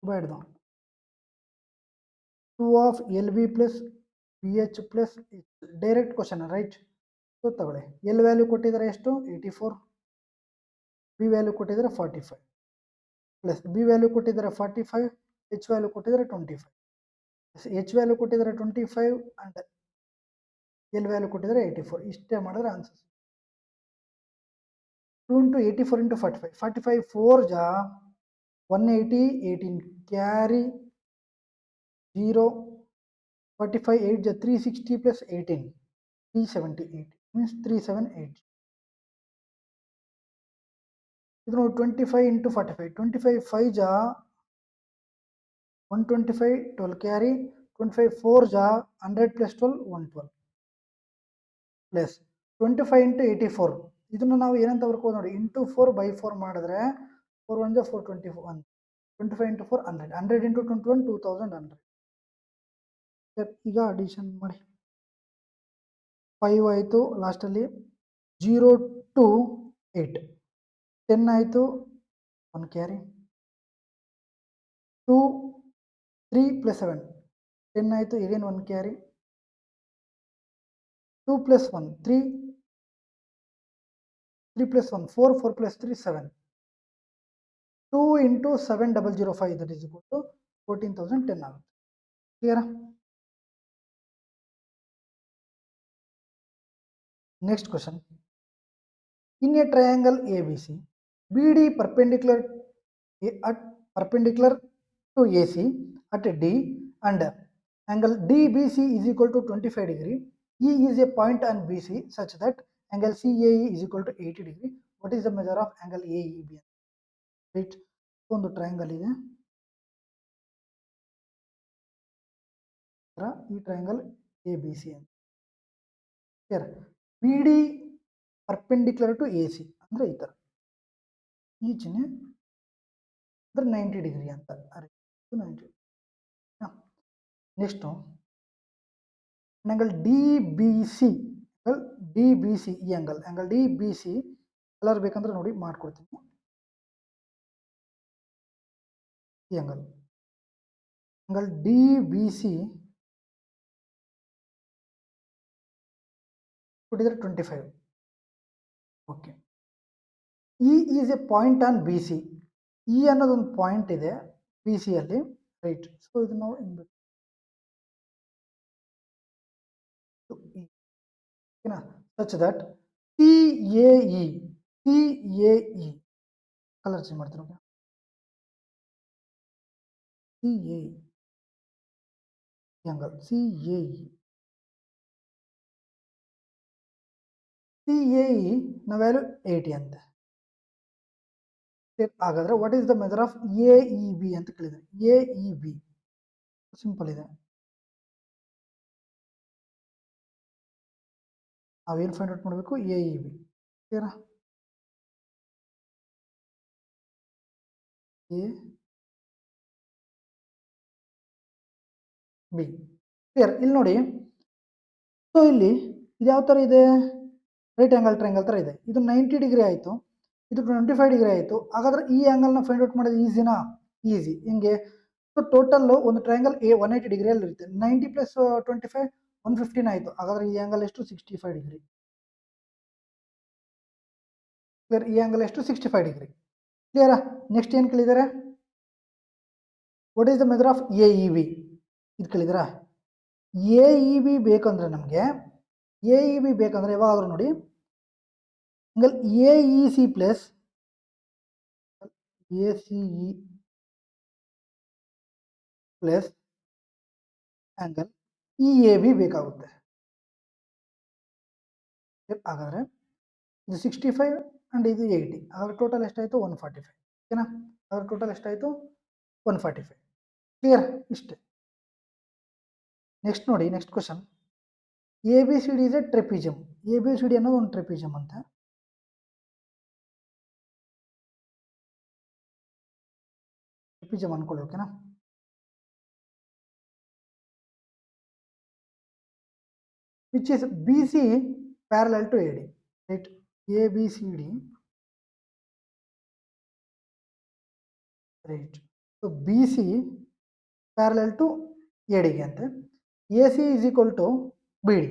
ಬೇಡ್ದು 2 of L B plus B H plus direct question. Right? So ತಗೊಳ್ಳಿ, ಎಲ್ ವ್ಯಾಲ್ಯೂ ಕೊಟ್ಟಿದ್ದಾರೆ ಎಷ್ಟು? 84. ಬಿ ವ್ಯಾಲ್ಯೂ ಕೊಟ್ಟಿದ್ದಾರೆ 45 ಪ್ಲಸ್ ಬಿ ವ್ಯಾಲ್ಯೂ ಕೊಟ್ಟಿದ್ದಾರೆ 45, ಎಚ್ ವ್ಯಾಲ್ಯೂ ಕೊಟ್ಟಿದ್ದಾರೆ 25. ಎಚ್ ವ್ಯಾಲ್ಯೂ ಕೊಟ್ಟಿದ್ದಾರೆ 25 ಅಂಡ್ ಎಲ್ ವ್ಯಾಲ್ಯೂ ಕೊಟ್ಟಿದ್ದಾರೆ 84. ಇಷ್ಟೇ ಮಾಡಿದ್ರೆ ಆನ್ಸರ್ 2 ಇಂಟು 84 ಇಂಟು 45. 45 4 ಜಾ 180, 18 ಕ್ಯಾರಿ 0, 45 8 ಜಾ 360 ಪ್ಲಸ್ 18 378 ಮೀನ್ಸ್ 378. ಇದು ನೋಡಿ 25 ಇಂಟು 45. 25 5 ಜಾ 125 12 ಕ್ಯಾರಿ 25 4 ಜಾ 100 ಪ್ಲಸ್ 12 112 ಪ್ಲಸ್ 25 ಇಂಟು 84. ಇದನ್ನು ನಾವು ಏನಂತ ಬರ್ಕೋದು ನೋಡಿ? ಇಂಟು 4/4 ಮಾಡಿದ್ರೆ 4 1 ಜಾ 421. 25 ಇಂಟು 4 100. 100 ಇಂಟು 21 2100. ಈಗ ಅಡಿಷನ್ ಮಾಡಿ. 5 ಆಯಿತು ಲಾಸ್ಟಲ್ಲಿ, 0 ಟು 8 10 ಆಯಿತು 1 ಕ್ಯಾರಿ 2 3 ಪ್ಲಸ್ 7 10 ಆಯಿತು again 1 carry 2 plus 1 3 3 plus 1 4 4 plus 3 7 2 into 7005 that is equal to 14,010 ಆಗುತ್ತೆ. ಕ್ಲಿಯರಾ? Next question. In a triangle ABC, BD perpendicular to AC at D and angle DBC is equal to 25 degree. E is a point on BC such that angle CAE is equal to 80 degree. What is the measure of angle AEB? Right? ಒಂದು ಟ್ರಯಾಂಗಲ್ ಇದೆ, ಈ ಟ್ರಯಾಂಗಲ್ ABC ಅಂತ. BD perpendicular to AC ಅಂದ್ರೆ ಈ ತರ, ಈ ಚಿಹ್ನೆ ಅಂದ್ರೆ 90 ಡಿಗ್ರಿ ಅಂತ. 90. ನೆಕ್ಸ್ಟ್ ಆಂಗಲ್ DBC, ಈ ಆಂಗಲ್ DBC ಕಲರ್ ಬೇಕಂದ್ರೆ ನೋಡಿ ಮಾಡ್ಕೊಡ್ತೀನಿ. ಈ ಆಂಗಲ್ angle DBC ಕೊಟ್ಟಿದ್ರೆ 25. Okay, E is a point on B C. E ಅನ್ನೋದೊಂದು ಪಾಯಿಂಟ್ ಇದೆ ಬಿ ಸಿ ಅಲ್ಲಿ, ರೈಟ್. ಸೊ ಇದು ನಾವು ಹಿಂಗೆ ಓಕೆನಾ, such that C A E colour change ಮಾಡ್ತೀನಿ. Okay, C A angle C A ನ ವ್ಯಾಲ್ಯೂ 80 ಅಂತೆ. ಹಾಗಾದ್ರೆ what is the measure of A E B ಅಂತ ಕೇಳಿದ್ರೆ, ಎ ಇ ಬಿ ಸಿಂಪಲ್ ಇದೆ. ನಾವೇನು ಫೈಂಡ್ ಔಟ್ ಮಾಡಬೇಕು, ಎ ಇ ಬಿ. ಕ್ಲಿಯರಾ? A B clear. ಇಲ್ಲಿ ನೋಡಿ, ಸೊ ಇಲ್ಲಿ ಇದು ಯಾವ ಥರ ಇದೆ, ರೈಟ್ ಆ್ಯಂಗಲ್ ಟ್ರಯಾಂಗಲ್ ಥರ ಇದೆ. ಇದು 90 ಡಿಗ್ರಿ ಆಯಿತು, ಇದು 25 ಡಿಗ್ರಿ ಆಯಿತು. ಹಾಗಾದ್ರೆ ಈ ಆ್ಯಂಗಲ್ನ ಫೈಂಡ್ ಔಟ್ ಮಾಡೋದು ಈಸಿನಾ? ಈಸಿ. ಹಿಂಗೆ ಸೊ ಟೋಟಲ್ ಒಂದು ಟ್ರಯಾಂಗಲ್ ಎ 180 ಡಿಗ್ರಿಯಲ್ಲಿ ಇರುತ್ತೆ. 90 + 25 115 ಆಯಿತು. ಹಾಗಾದ್ರೆ ಈ ಆ್ಯಂಗಲ್ ಎಷ್ಟು? 65 ಡಿಗ್ರಿ. ಕ್ಲಿಯರ್? ಈ ಆ್ಯಂಗಲ್ ಎಷ್ಟು? 65 ಡಿಗ್ರಿ. ಕ್ಲಿಯರಾ? ನೆಕ್ಸ್ಟ್ ಏನು ಕೇಳಿದ್ದಾರೆ? What is the measure of A E B ಇದು ಕೇಳಿದಿರಾ? ಎ ಇ ಬಿ ಬೇಕಂದ್ರೆ ನಮಗೆ, ಎ ಇ ಬಿ ಬೇಕಂದ್ರೆ ಯಾವಾಗಾದ್ರೂ ನೋಡಿ, angle A E C plus A C E plus angle E A B ಬೇಕಾಗುತ್ತೆ. ಹಾಗಾದರೆ ಇದು 65 ಆ್ಯಂಡ್ ಇದು 80. ಹಾಗಾದ್ರೆ ಟೋಟಲ್ ಎಷ್ಟಾಯಿತು? 145. ಓಕೆನಾ? ಹಾಗಾದ್ರೆ ಟೋಟಲ್ ಎಷ್ಟಾಯಿತು? 145. ಕ್ಲಿಯರ್? ಇಷ್ಟೇ. ನೆಕ್ಸ್ಟ್ ನೋಡಿ, next question. A B C D is a trapezium. A B C D ಅನ್ನೋದು ಒಂದು ಟ್ರೆಪಿಜಮ್ ಅಂತ. ಟ್ರೆಪಿಜಮ್ ಅನ್ಕೊಳ್ಳಿ. ಓಕೆನಾ? Which is B C parallel to A D. Right? A B C D, right. So B C parallel to A ಡಿಗೆ ಅಂತೆ. A C is equal to B D.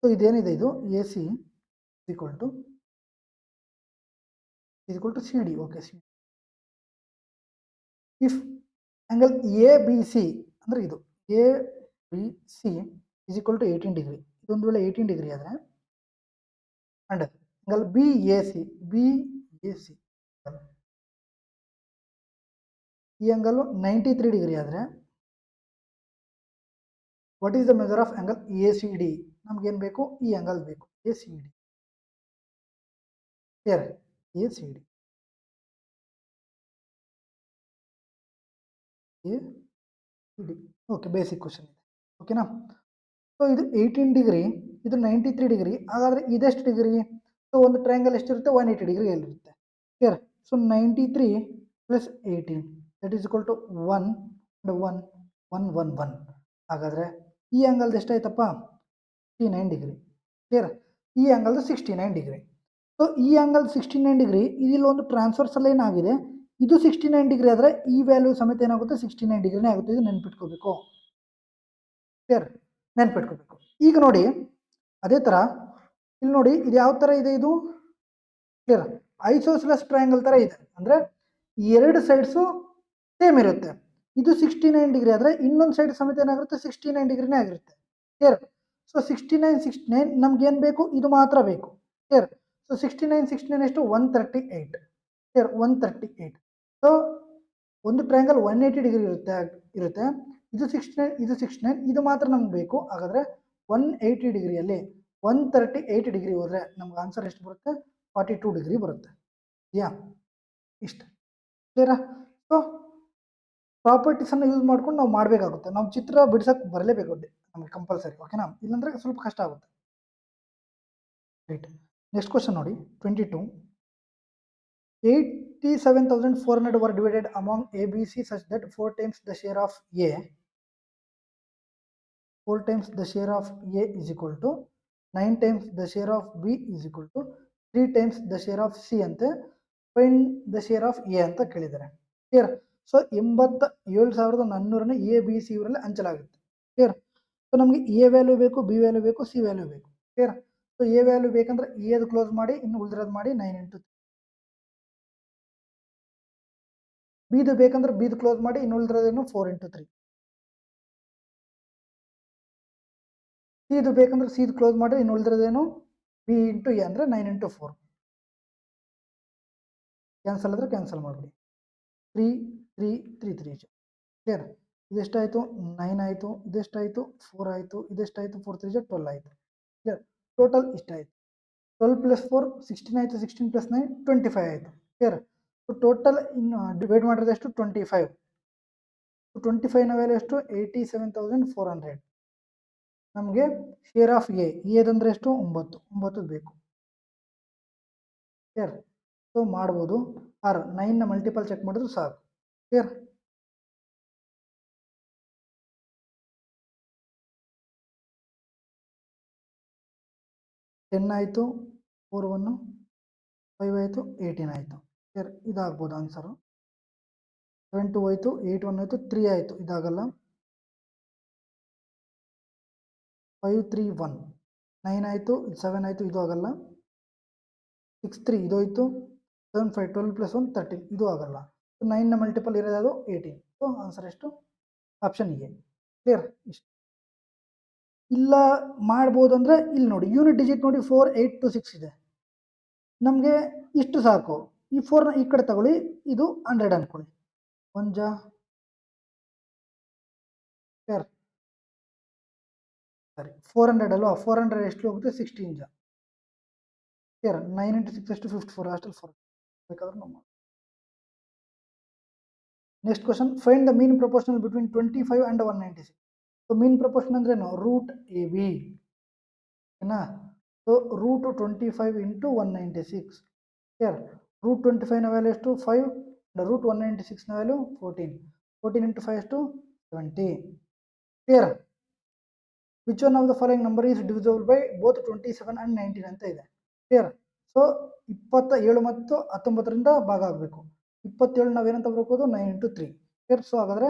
So ಇದೇನಿದೆ, ಇದು A C equal to C D. Okay, C. If angle A B C ಅಂದರೆ ಇದು A B C is equal to 18 degree. ಇದೊಂದು ವೇಳೆ 18 ಡಿಗ್ರಿ ಆದರೆ, and angle B A C ಈ ಆ್ಯಂಗಲ್ 93 ಡಿಗ್ರಿ ಆದರೆ, what is the measure of angle A C D? ನಮ್ಗೇನು ಬೇಕು? ಈ ಆ್ಯಂಗಲ್ ಬೇಕು, A C D. Clear? A C D, A C D. Okay, basic question ಇದೆ. ಓಕೆನಾ? ಸೊ ಇದು 18 ಡಿಗ್ರಿ, ಇದು 93 ಡಿಗ್ರಿ. ಹಾಗಾದರೆ ಇದೆಷ್ಟು ಡಿಗ್ರಿ? ಸೊ ಒಂದು ಟ್ರಯಾಂಗಲ್ ಎಷ್ಟಿರುತ್ತೆ? 180 ಡಿಗ್ರಿಯಲ್ಲಿರುತ್ತೆ. Clear? So 93 + 18 that is equal to 1 and 1 1 1 1. ಹಾಗಾದರೆ ಈ ಆ್ಯಂಗಲ್ದು ಎಷ್ಟಾಯ್ತಪ್ಪ? 69 ಡಿಗ್ರಿ. ಕ್ಲಿಯರ್? ಈ ಆ್ಯಂಗಲ್ದು 69 ಡಿಗ್ರಿ. ಸೊ ಈ ಆ್ಯಂಗಲ್ 69 ಡಿಗ್ರಿ, ಇದಿಲ್ಲೊಂದು ಟ್ರಾನ್ಸ್ವರ್ಸಲ್ ಲೈನ್ ಆಗಿದೆ. ಇದು 69 ಡಿಗ್ರಿ ಆದರೆ ಈ ವ್ಯಾಲ್ಯೂ ಸಮೇತ ಏನಾಗುತ್ತೆ? 69 ಡಿಗ್ರಿನೇ ಆಗುತ್ತೆ. ಇದು ನೆನ್ಪಿಟ್ಕೋಬೇಕು. ಕ್ಲಿಯರ್? ನೆನ್ಪಿಟ್ಕೋಬೇಕು. ಈಗ ನೋಡಿ, ಅದೇ ಥರ ಇಲ್ಲಿ ನೋಡಿ, ಇದು ಯಾವ ಥರ ಇದೆ? ಇದು ಕ್ಲಿಯರ್? ಐಸೋಸೆಲೆಸ್ ಟ್ರಯಾಂಗಲ್ ಥರ ಇದೆ. ಅಂದರೆ ಎರಡು ಸೈಡ್ಸು ಸೇಮ್ ಇರುತ್ತೆ. ಇದು 69 ಡಿಗ್ರಿ ಆದರೆ ಇನ್ನೊಂದು ಸೈಡ್ ಸಮೇತ ಏನಾಗಿರುತ್ತೆ? 69 ಡಿಗ್ರಿನೇ ಆಗಿರುತ್ತೆ. ಕ್ಲಿಯರ್? ಸೊ 69 ನಮ್ಗೆ ಏನು ಬೇಕು? ಇದು ಮಾತ್ರ ಬೇಕು. ಕ್ಲಿಯರ್? ಸೊ 69 ಎಷ್ಟು? 138. ಕ್ಲಿಯರ್? 138. ಸೊ ಒಂದು ಟ್ರಯಾಂಗಲ್ 180 ಡಿಗ್ರಿ ಇರುತ್ತೆ. ಇದು 69 ಇದು ಮಾತ್ರ ನಮ್ಗೆ ಬೇಕು. ಹಾಗಾದರೆ 180 ಡಿಗ್ರಿಯಲ್ಲಿ 138 ಡಿಗ್ರಿ ಹೋದರೆ ನಮ್ಗೆ ಆನ್ಸರ್ ಎಷ್ಟು ಬರುತ್ತೆ? 42 ಡಿಗ್ರಿ ಬರುತ್ತೆ. ಯಾ, ಇಷ್ಟ. ಕ್ಲಿಯರಾ? ಸೊ ಪ್ರಾಪರ್ಟೀಸನ್ನು ಯೂಸ್ ಮಾಡ್ಕೊಂಡು ನಾವು ಮಾಡಬೇಕಾಗುತ್ತೆ. ನಾವು ಚಿತ್ರ ಬಿಡ್ಸೋಕ್ಕೆ ಬರಲೇಬೇಕು ನಮಗೆ ಕಂಪಲ್ಸರಿ. ಓಕೆನಾ? ಇಲ್ಲಾಂದರೆ ಸ್ವಲ್ಪ ಕಷ್ಟ ಆಗುತ್ತೆ. ರೈಟ್. ನೆಕ್ಸ್ಟ್ ಕ್ವಶನ್ ನೋಡಿ, 22. 87,400 were divided among A, B, C such that 4 times the share of A is equal to 9 times the share of B is equal to 3 times the share of C ಅಂತೆ. Find the share of A ಅಂತ ಕೇಳಿದ್ದಾರೆ. Clear. So 87,400 A B C ಇವರಲ್ಲಿ ಹಂಚಲಾಗುತ್ತೆ. ಕ್ಲಿಯರ್. ಸೊ ನಮಗೆ ಎ ವ್ಯಾಲ್ಯೂ ಬೇಕು, ಬಿ ವ್ಯಾಲ್ಯೂ ಬೇಕು, ಸಿ ವ್ಯಾಲ್ಯೂ ಬೇಕು. ಕ್ಲಿಯರ್. ಸೊ ಎ ವ್ಯಾಲ್ಯೂ ಬೇಕಂದ್ರೆ ಎದು ಕ್ಲೋಸ್ ಮಾಡಿ, ಇನ್ನು ಉಳಿದಿರೋದು ಮಾಡಿ 9 ಇಂಟು. ಬಿದು ಬೇಕಂದ್ರೆ ಬಿದು ಕ್ಲೋಸ್ ಮಾಡಿ, ಇನ್ನು ಉಳಿದಿರೋದೇನು 4 ಇಂಟು 3. ಸಿದು ಬೇಕಂದ್ರೆ ಸಿದು ಕ್ಲೋಸ್ ಮಾಡಿ, ಇನ್ನು ಉಳಿದಿರೋದೇನು ಬಿ ಇಂಟು ಎ ಅಂದರೆ 9 ಇಂಟು 4. ಕ್ಯಾನ್ಸಲ್ ಆದರೆ ಕ್ಯಾನ್ಸಲ್ ಮಾಡಿಬಿಡಿ. 3 3 3 3. ಕ್ಲಿಯರ್. ಇದೆಷ್ಟಾಯಿತು? 9 ಆಯಿತು. ಇದೆಷ್ಟಾಯಿತು? 4 ಆಯಿತು. ಇದೆಷ್ಟಾಯಿತು? 4 3 12 ಆಯಿತು. ಕ್ಲಿಯರ್. ಟೋಟಲ್ ಇಷ್ಟಾಯಿತು. 12 ಪ್ಲಸ್ 4 16 ಆಯಿತು. 16 ಪ್ಲಸ್ 9 25 ಆಯಿತು. ಕ್ಲಿಯರ್. ಸೊ ಟೋಟಲ್ ಇನ್ನು ಡಿವೈಡ್ ಮಾಡಿರೋದು ಎಷ್ಟು? 25. 25ನ ವ್ಯಾಲ್ಯೂ ಎಷ್ಟು? 87,400. ನಮಗೆ ಶೇರ್ ಆಫ್ ಎ ಎದಂದ್ರೆ ಎಷ್ಟು? 9 ಬೇಕು. ಕ್ಲಿಯರ್. ಸೊ ಮಾಡ್ಬೋದು. ಆರ್ 9ನ ಮಲ್ಟಿಪಲ್ ಚೆಕ್ ಮಾಡಿದ್ರು ಸಾಕು. ಕ್ಲಿಯರ್. ಟೆನ್ ಆಯಿತು, 4 1 5 ಆಯಿತು, 18 ಆಯಿತು. ಕ್ಲಿಯರ್. ಇದಾಗ್ಬೋದು ಆನ್ಸರು. 7 2 ಆಯಿತು, 8 1 ಆಯಿತು, 3 ಆಯಿತು. ಇದಾಗಲ್ಲ. 5 3 1 9 ಆಯಿತು, 7 ಆಯಿತು. ಇದು ಆಗಲ್ಲ. 6 3 ಇದು ಆಯಿತು. 7 5 12 ಪ್ಲಸ್ 1 13 ಇದು ಆಗಲ್ಲ. 9ನ ಮಲ್ಟಿಪಲ್ ಇರೋದು 18. ಸೊ ಆನ್ಸರ್ ಎಷ್ಟು? Option A. ಕ್ಲಿಯರ್. ಇಷ್ಟು ಇಲ್ಲ ಮಾಡ್ಬೋದು ಅಂದರೆ ಇಲ್ಲಿ ನೋಡಿ, ಯೂನಿಟ್ ಡಿಜಿಟ್ ನೋಡಿ 4 8 2 6 ಇದೆ. ನಮಗೆ ಇಷ್ಟು ಸಾಕು. ಈ 4ನ ಈ ಕಡೆ ತಗೊಳ್ಳಿ, ಇದು 100 ಅನ್ಕೊಳ್ಳಿ. 1 ಜಾ. ಕ್ಲಿಯರ್. ಸರಿ 400 ಅಲ್ವಾ? 400 ಎಷ್ಟು ಹೋಗುತ್ತೆ? 16 ಜಾ. ಕ್ಲಿಯರ್. 9 ಇಂಟು 6 ಎಷ್ಟು? 54. ಅಷ್ಟಲ್ಲಿ 4 ಬೇಕಾದ್ರೆ ನಾವು ಮಾಡಿ. Next question, find the mean proportional between 25 and 196. So mean proportion ಅಂದ್ರೇನು? ರೂಟ್ ಎ ಬಿ ಏನ. So root 25 into 196. Clear. Root 25ನ ವ್ಯಾಲ್ಯೂ ಎಷ್ಟು? 5. Root 196ನ value 14. 14 ಇಂಟು 5 ಎಷ್ಟು? 70. Clear. Which one of the following number is divisible by both 27 and 19 ಅಂತ ಇದೆ. ಕ್ಲಿಯರ್. ಸೊ 27 ಮತ್ತು 19ರಿಂದ ಭಾಗ ಆಗಬೇಕು. 27 ನಾವೇನಂತ ಬರ್ಬೋದು? 9 ಇಂಟು 3. ಕ್ಲಿಯರ್. ಸೊ ಹಾಗಾದರೆ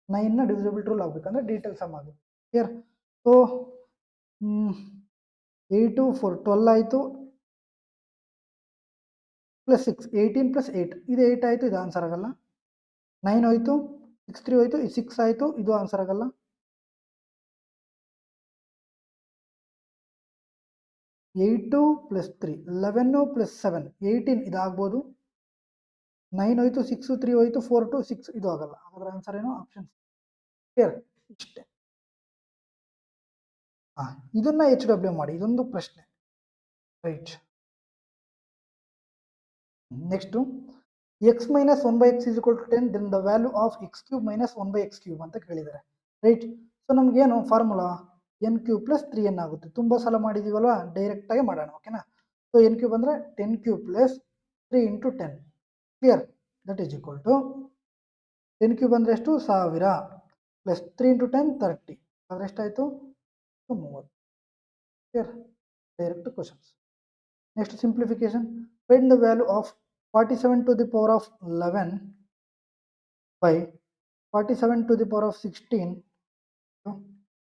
9ನ ಡಿವಿಸಿಬಲ್ ರೂಲ್ ಆಗಬೇಕಂದ್ರೆ ಡೀಟೇಲ್ಸ್ ಸಮ್ ಆಗುತ್ತೆ. ಕ್ಲಿಯರ್. ಸೊ 8 4 12 ಆಯಿತು, ಪ್ಲಸ್ 6 18 ಪ್ಲಸ್ 8 ಇದು 8 ಆಯಿತು. ಇದು ಆನ್ಸರ್ ಆಗಲ್ಲ. 9 ಹೋಯಿತು, 6 3 ಹೋಯಿತು, ಇದು 6 ಆಯಿತು. ಇದು ಆನ್ಸರ್ ಆಗಲ್ಲ. 8 ಪ್ಲಸ್ 3 11 ಪ್ಲಸ್ 7 18 ಇದಾಗ್ಬೋದು. 9 ಹೋಯಿತು, 6 3 ಹೋಯಿತು, 4 2 6 ಇದು ಆಗಲ್ಲ. ಅದರ ಆನ್ಸರ್ ಏನು? ಆಪ್ಷನ್. ಕ್ಲಿಯರ್. ಇಷ್ಟೇ. ಇದನ್ನ HW ಮಾಡಿ. ಇದೊಂದು ಪ್ರಶ್ನೆ. Right. Next x minus 1/x is equal to 10 then the value of x cube minus 1/x cube ಅಂತ ಕೇಳಿದ್ದಾರೆ. ರೈಟ್. ಸೊ ನಮಗೇನು formula? n cube plus 3n ಆಗುತ್ತೆ. ತುಂಬ ಸಲ ಮಾಡಿದ್ದೀವಲ್ವಾ, ಡೈರೆಕ್ಟಾಗಿ ಮಾಡೋಣ. ಓಕೆನಾ. ಸೊ n ಕ್ಯೂಬ್ ಅಂದರೆ 10 cube plus 3 into 10. Clear. That is equal to 10 cube ಅಂದರೆ ಎಷ್ಟು? 1000 ಪ್ಲಸ್ 3 ಇಂಟು 10 30. ಆದರೆ ಎಷ್ಟಾಯಿತು? 30. Clear. Direct questions. Next simplification. Find the value of 47 to the power of 11 by 47 to the power of 16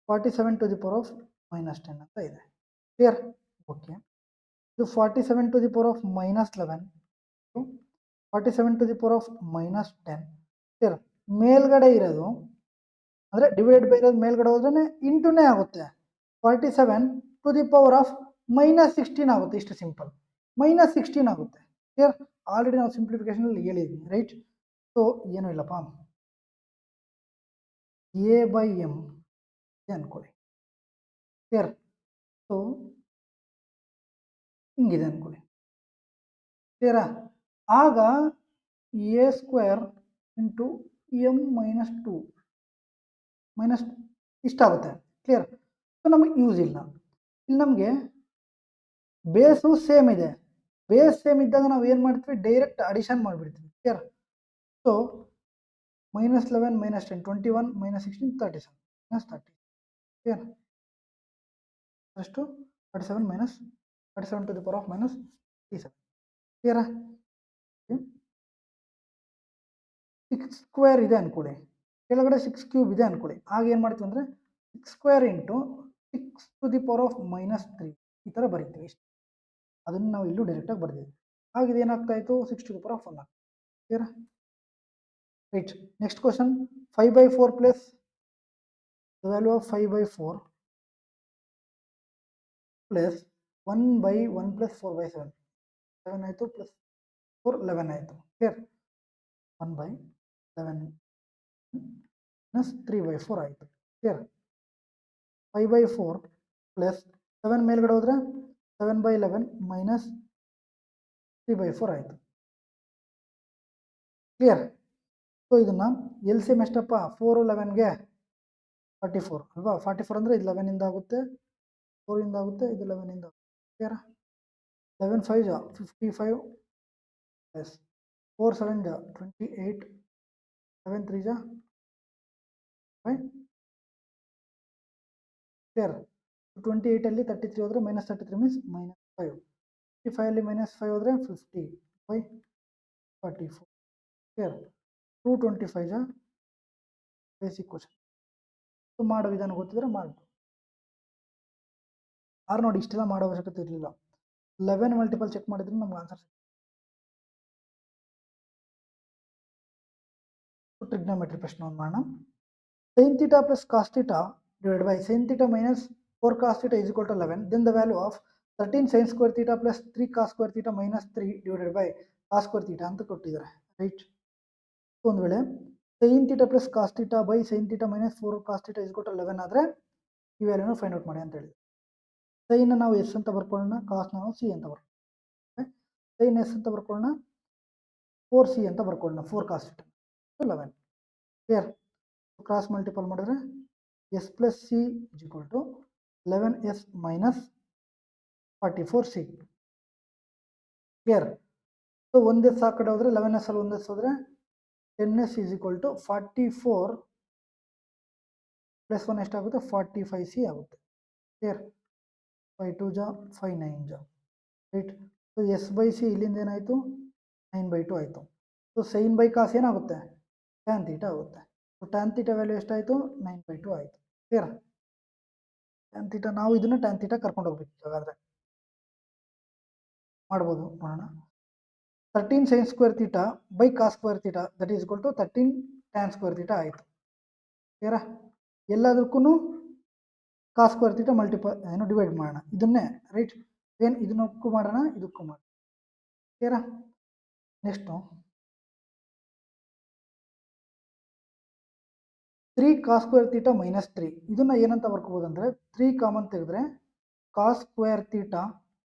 47 to the power of minus 10 ಅಂತ ಇದೆ. ಕ್ಲಿಯರ್. ಓಕೆ. ಇದು 47 to the power of minus 11 47 to the power of minus 10. Clear. ಮೇಲ್ಗಡೆ ಇರೋದು ಅಂದರೆ ಡಿವೈಡ್ ಬೈ ಇರೋದು ಮೇಲ್ಗಡೆ ಹೋದ್ರೆ ಇಂಟುನೇ ಆಗುತ್ತೆ. 47 to the power of minus 16 ಆಗುತ್ತೆ. ಇಷ್ಟು ಸಿಂಪಲ್. ಮೈನಸ್ 16 ಆಗುತ್ತೆ. ಕ್ಲಿಯರ್. ಆಲ್ರೆಡಿ ನಾವು ಸಿಂಪ್ಲಿಫಿಕೇಶನಲ್ಲಿ ಹೇಳಿದ್ವಿ. ರೈಟ್. ಸೊ ಏನೂ ಇಲ್ಲಪ್ಪ, ಎ ಬೈ ಎಮ್ ಅನ್ಕೊಳ್ಳಿ. ಕ್ಲಿಯರ್. ಸೊ ಹಿಂಗಿದೆ ಅನ್ಕೊಳ್ಳಿ. ಕ್ಲಿಯರಾ. ಆಗ A square into M minus 2 minus ಇಷ್ಟಾಗುತ್ತೆ. ಕ್ಲಿಯರ್. ಸೊ ನಮಗೆ ಯೂಸ್ ಇಲ್ಲ. ಇಲ್ಲಿ ನಮಗೆ ಬೇಸು ಸೇಮ್ ಇದೆ. ಬೇಸ್ ಸೇಮ್ ಇದ್ದಾಗ ನಾವು ಏನು ಮಾಡ್ತೀವಿ? ಡೈರೆಕ್ಟ್ ಅಡಿಷನ್ ಮಾಡಿಬಿಡ್ತೀವಿ. Clear. So minus 11 minus 10 21 minus 16 37 minus 30. Clear. ಅಷ್ಟು 37 minus 37 to the power of minus 37. ಕ್ಲಿಯರಾ. ಸಿಕ್ಸ್ ಸ್ಕ್ವೇರ್ ಇದೆ ಅನ್ಕೊಳ್ಳಿ, ಕೆಳಗಡೆ 6 ಕ್ಯೂಬ್ ಇದೆ ಅನ್ಕೊಳ್ಳಿ. ಆಗ ಏನು ಮಾಡ್ತೀವಿ ಅಂದರೆ 6 ಸ್ಕ್ವೇರ್ ಇಂಟು 6⁻³ ಈ ಥರ ಬರೀತೀವಿ. ಇಷ್ಟು ಅದನ್ನು ನಾವು ಇಲ್ಲೂ ಡೈರೆಕ್ಟಾಗಿ ಬರ್ದಿದ್ವಿ. ಆಗ ಇದೇನಾಗ್ತಾ ಇತ್ತು 6⁻1 ಆಗ್ತದೆ. Clear? Right. Next question 5/4 plus the value of 5/4 plus 1/1 plus 4/7 7 ಆಯಿತು ಪ್ಲಸ್ 4 11 ಆಯಿತು. ಕ್ಲಿಯರ್? 1/11 ಪ್ಲಸ್ 3/4 ಆಯಿತು. ಕ್ಲಿಯರ್? 5/4 ಪ್ಲಸ್ 7 ಮೇಲ್ಗಡೆ ಹೋದರೆ 7/11 ಮೈನಸ್ 3/4 ಆಯಿತು. ಕ್ಲಿಯರ್? ಸೊ ಇದನ್ನು ಎಲ್ ಸಿ ಎಮ್ ಎಷ್ಟಪ್ಪ 4 11ಗೆ 44 ಅಲ್ವಾ. 44 ಅಂದರೆ ಇದು 11ಇಂದ ಆಗುತ್ತೆ, 4ಇಂದ ಆಗುತ್ತೆ, ಇದು 11ಇಂದ ಆಗುತ್ತೆ. ಕ್ಲಿಯರ್? 11 5 55 ಪ್ಲಸ್ 4 7 28 7 3 5. ಕ್ಲಿಯರ್? 28 ಅಲ್ಲಿ 33 ಹೋದರೆ ಮೈನಸ್ 33 ಮೀನ್ಸ್ -5. 55 ಅಲ್ಲಿ -5 ಹೋದರೆ 50 5 44. ಕ್ಲಿಯರ್? 225 basic question. ಮಾಡೋ ವಿಧಾನ ಗೊತ್ತಿದ್ರೆ ಮಾಡಿ. ಆರು ನೋಡಿ, ಇಷ್ಟೆಲ್ಲ ಮಾಡೋ ಅವಶ್ಯಕತೆ ಇರಲಿಲ್ಲ. 11 ಮಲ್ಟಿಪಲ್ ಚೆಕ್ ಮಾಡಿದ್ರೆ ನಮ್ಗೆ ಆನ್ಸರ್ ಸಿಗುತ್ತೆ. ಟ್ರಿಗ್ನೋಮೆಟ್ರಿ ಪ್ರಶ್ನೆ ಒಂದು ಮಾಡೋಣ. sin θ plus cos θ divided by sin θ minus 4 cos θ is equal to 11. Then the value of 13 sin square θ plus 3 cos square θ minus 3 divided by cos square θ ಅಂತ ಕೊಟ್ಟಿದ್ದಾರೆ. ರೈಟ್. ಒಂದು ವೇಳೆ sin θ plus cos θ by sin θ minus 4 cos θ is equal to 11 ಆದರೆ ಈ ವ್ಯಾಲ್ಯೂನ ಫೈಂಡ್ ಔಟ್ ಮಾಡಿ ಅಂತ ಹೇಳಿ. ಸೈನ್ ನಾವು ಎಸ್ ಅಂತ ಬರ್ಕೊಳ್ಳೋಣ, ಕಾಸ್ನ ನಾವು ಸಿ ಅಂತ ಬರ್ಕೊಳ್ಳೋಣ. ಸೈನ್ ಎಸ್ ಅಂತ ಬರ್ಕೊಳ್ಳೋಣ, 4c ಅಂತ ಬರ್ಕೊಳ್ಳೋಣ. 4 cos θ 11. ಕ್ಲಿಯರ್? ಕ್ರಾಸ್ ಮಲ್ಟಿಪಲ್ ಮಾಡಿದ್ರೆ S plus C is equal to 11s minus 44c. Clear? So ಒಂದೇ ಆ ಕಡೆ ಹೋದರೆ 11s ಅಲ್ಲಿ ಒಂದೇ ಹೋದರೆ 10s is equal to 44 plus 1 ಎಷ್ಟಾಗುತ್ತೆ 45c ಆಗುತ್ತೆ. Clear? 5 2 5 9 right. So S by C ಇಲ್ಲಿಂದ ಏನಾಯಿತು 9/2 ಆಯಿತು. ಸೊ ಸೈನ್ ಬೈ ಕಾಸ್ ಏನಾಗುತ್ತೆ ಟ್ಯಾನ್ ಥೀಟಾ ಆಗುತ್ತೆ. ಸೊ ಟ್ಯಾನ್ ಥೀಟಾ ವ್ಯಾಲ್ಯೂ ಎಷ್ಟಾಯಿತು 9/2 ಆಯಿತು. ಕ್ಲಿಯರ್? ಟ್ಯಾನ್ ಥೀಟಾ ನಾವು ಇದನ್ನು ಟ್ಯಾನ್ ಥೀಟಾ ಕರ್ಕೊಂಡು ಹೋಗ್ಬೇಕು. ಹಾಗಾದರೆ ಮಾಡ್ಬೋದು, ಮಾಡೋಣ. 13 sin square θ by cos square θ that is equal to 13 tan square θ ಆಯಿತು. ಕ್ಲಿಯರಾ? ಎಲ್ಲದಕ್ಕೂ ಕಾಸ್ ಸ್ಕ್ವೇರ್ ಥೀಟಾ ಮಲ್ಟಿಪಲ್ ಏನು ಡಿವೈಡ್ ಮಾಡೋಣ ಇದನ್ನೇ. ರೈಟ್? ಏನು ಇದನ್ನಕ್ಕೂ ಮಾಡೋಣ, ಇದಕ್ಕೂ ಮಾಡೋಣ. ಕ್ಲಿಯರಾ? ನೆಕ್ಸ್ಟು 3 cos square θ ಮೈನಸ್ 3 ಇದನ್ನು ಏನಂತ ಬರ್ಕೋಬೋದು ಅಂದರೆ 3 ಕಾಮನ್ ತೆಗೆದ್ರೆ ಕಾಸ್ ಸ್ಕ್ವೇರ್ ಥೀಟಾ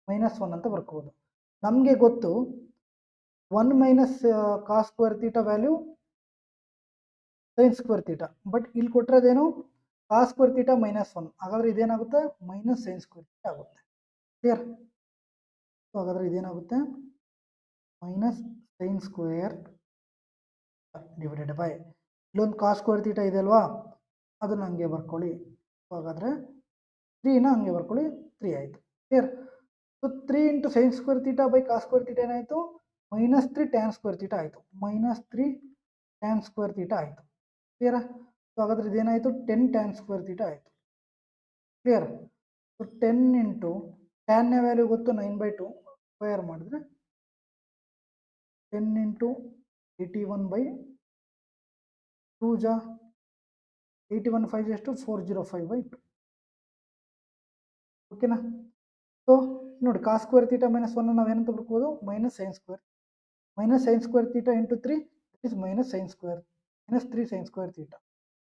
ಮೈನಸ್ 1 ಅಂತ ಬರ್ಕೋಬೋದು. ನಮಗೆ ಗೊತ್ತು 1 minus cos square theta value sine square theta. But ಇಲ್ಲಿ ಕೊಟ್ಟಿರೋದೇನು ಕಾಸ್ ಸ್ಕ್ವೇರ್ ಥೀಟಾ ಮೈನಸ್ 1. ಹಾಗಾದರೆ ಇದೇನಾಗುತ್ತೆ ಮೈನಸ್ ಸೈನ್ ಸ್ಕ್ವೇರ್ ಥೀಟಾ ಆಗುತ್ತೆ. ಕ್ಲಿಯರ್? ಸೊ ಹಾಗಾದರೆ ಇದೇನಾಗುತ್ತೆ minus sine square divided by ಇಲ್ಲೊಂದು ಕಾಸ್ ಸ್ಕ್ವೇರ್ ಥೀಟಾ ಇದೆ ಅಲ್ವಾ, ಅದನ್ನು ಹಂಗೆ ಬರ್ಕೊಳ್ಳಿ. ಹಾಗಾದರೆ 3ನ ಹಂಗೆ ಬರ್ಕೊಳ್ಳಿ, 3 ಆಯಿತು. ಕ್ಲಿಯರ್? ಸೊ 3 ಇಂಟು sine square theta by cos square theta ಏನಾಯಿತು -3 ಟ್ಯಾನ್ ಸ್ಕ್ವೇರ್ ಥೀಟಾ ಆಯಿತು. -3 ಟ್ಯಾನ್ ಸ್ಕ್ವೇರ್ ಥೀಟಾ ಆಯಿತು. ಕ್ಲಿಯರಾ? ಸೊ ಹಾಗಾದರೆ ಇದೇನಾಯಿತು 10 ಟ್ಯಾನ್ ಸ್ಕ್ವೇರ್ ಥೀಟಾ ಆಯಿತು. ಕ್ಲಿಯರ್? ಸೊ 10 ಇಂಟು ಟ್ಯಾನ್ನ ವ್ಯಾಲ್ಯೂ ಗೊತ್ತು 9/2 ಸ್ಕ್ವೇರ್ ಮಾಡಿದ್ರೆ 10 ಇಂಟು 81/2 81 5 ಎಷ್ಟು 405/2. ಓಕೆನಾ? ಸೊ ನೋಡಿ ಕಾಸ್ ಸ್ಕ್ವೇರ್ ಥೀಟಾ ಮೈನಸ್ 1 ನಾವೇನಂತ ಬರ್ಕೋಬೋದು minus sine square theta into 3 is minus sine square -3 sine square theta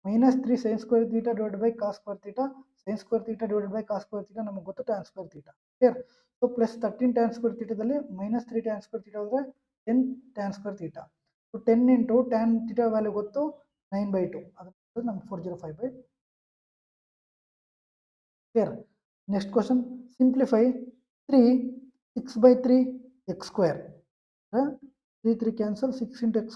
-3 sine square theta divide by cos square theta. Sine square theta divide by cos square theta ನಮಗೆ ಗೊತ್ತು tan square theta. Clear? So plus 13 tan square ಥೀಟಾದಲ್ಲಿ -3 ಟ್ಯಾನ್ ಸ್ಕ್ವೇರ್ ಥೀಟಾ ಹೋದರೆ 10 tan square theta. So 10 into tan theta value ಗೊತ್ತು 9/2 ಅದು ನಮ್ಗೆ 405/2. Clear? Next question simplify 3 6/3 x square 3 cancel 6 into x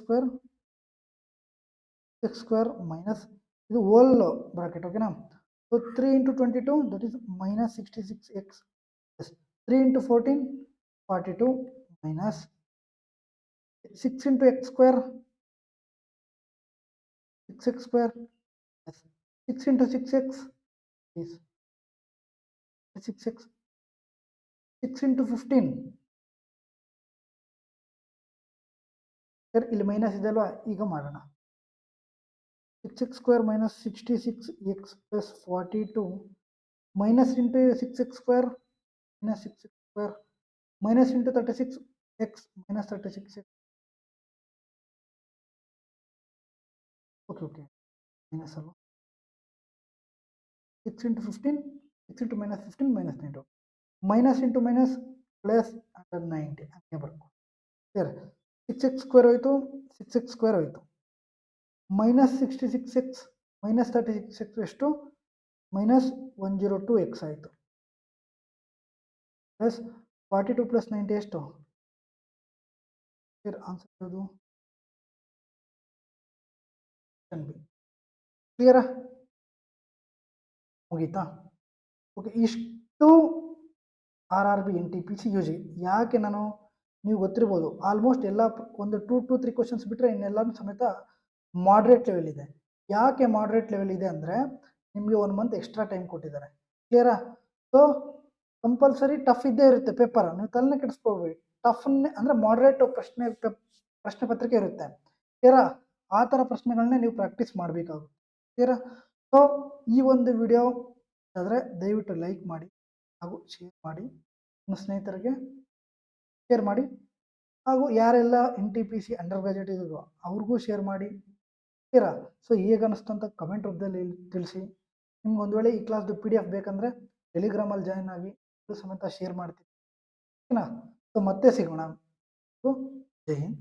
square minus ಇದು ಹೋಲ್ ಬ್ರಾಕೆಟ್. ಓಕೆನಾ? So 3 into 22 that is minus 66x 3 into 14 42 minus 6 into x square, 6x square, yes. 6 into 6x is 6x, 6 into 15, sir ಇಲ್ಲಿ ಮೈನಸ್ ಇದೆ ಅಲ್ವಾ, ಈಗ ಮಾಡೋಣ. 6x square minus 66x plus 42 minus into 6x square minus 6x square minus into 36x minus 36x. Okay, minus ಅಲ್ವಾ, 6 into 15, 6 into minus 15 minus 9, minus into minus plus under 90 ಹಂಗೆ ಬರ್ಕೊ ಸರ್. 6x ಸ್ಕ್ವೇರ್ ಹೋಯ್ತು, 6x ಸ್ಕ್ವೇರ್ ಹೋಯ್ತು, ಮೈನಸ್ 66x ಮೈನಸ್ 36x ಎಷ್ಟು, ಮೈನಸ್ 102x ಆಯಿತು, ಪ್ಲಸ್ 42 ಪ್ಲಸ್ 90 ಎಷ್ಟು ಸರ್, ಆನ್ಸರ್ ಯಾವುದು, ಕ್ಲಿಯರಾ, ಮುಗೀತಾ. ಓಕೆ, ಇಷ್ಟು RRB NTPC ಯೂಜಿ. ಯಾಕೆ ನಾನು, ನೀವು ಗೊತ್ತಿರ್ಬೋದು ಆಲ್ಮೋಸ್ಟ್ ಎಲ್ಲ ಒಂದು 2 to 3 ಕ್ವಶನ್ಸ್ ಬಿಟ್ಟರೆ ಇನ್ನೆಲ್ಲನೂ ಸಮೇತ ಮಾಡ್ರೇಟ್ ಲೆವೆಲ್ ಇದೆ. ಯಾಕೆ ಮಾಡ್ರೇಟ್ ಲೆವೆಲ್ ಇದೆ ಅಂದರೆ ನಿಮಗೆ 1 ಮಂತ್ ಎಕ್ಸ್ಟ್ರಾ ಟೈಮ್ ಕೊಟ್ಟಿದ್ದಾರೆ. ಕ್ಲಿಯರಾ. ಸೊ ಕಂಪಲ್ಸರಿ ಟಫ್ ಇದ್ದೇ ಇರುತ್ತೆ ಪೇಪರ್, ನೀವು ತಲೆನೇ ಕೆಡಿಸ್ಕೋಬೇಡಿ. ಟಫ್ನೇ ಅಂದರೆ ಮಾಡ್ರೇಟ್ ಪ್ರಶ್ನೆ ಪತ್ರಿಕೆ ಇರುತ್ತೆ. ಕ್ಲಿಯರಾ. ಆ ಥರ ಪ್ರಶ್ನೆಗಳನ್ನೇ ನೀವು ಪ್ರಾಕ್ಟೀಸ್ ಮಾಡಬೇಕಾಗುತ್ತೆ. ಕ್ಲಿಯರಾ. ಸೊ ಈ ಒಂದು ವಿಡಿಯೋ ಆದರೆ ದಯವಿಟ್ಟು ಲೈಕ್ ಮಾಡಿ ಹಾಗೂ ಶೇರ್ ಮಾಡಿ, ನಿಮ್ಮ ಸ್ನೇಹಿತರಿಗೆ ಶೇರ್ ಮಾಡಿ, ಹಾಗೂ ಯಾರೆಲ್ಲ NTPC ಅಂಡರ್ ಗ್ರಾಜುಯೇಟ್ ಇದ್ರು ಅವ್ರಿಗೂ ಶೇರ್ ಮಾಡಿ. ಕ್ಲಿಯರಾ. ಸೊ ಹೇಗೆ ಅನ್ನಿಸ್ತು ಅಂತ ಕಮೆಂಟ್ ರೂಪದಲ್ಲಿ ತಿಳಿಸಿ. ನಿಮ್ಗೆ ಒಂದು ವೇಳೆ ಈ ಕ್ಲಾಸ್ದು PDF ಬೇಕಂದರೆ ಟೆಲಿಗ್ರಾಮಲ್ಲಿ ಜಾಯ್ನ್ ಆಗಿ, ಇದು ಸಮೇತ ಶೇರ್ ಮಾಡ್ತೀನಿ. ಓಕೆನಾ. ಸೊ ಮತ್ತೆ ಸಿಗೋಣ. ಜೈ ಹಿಂದ್.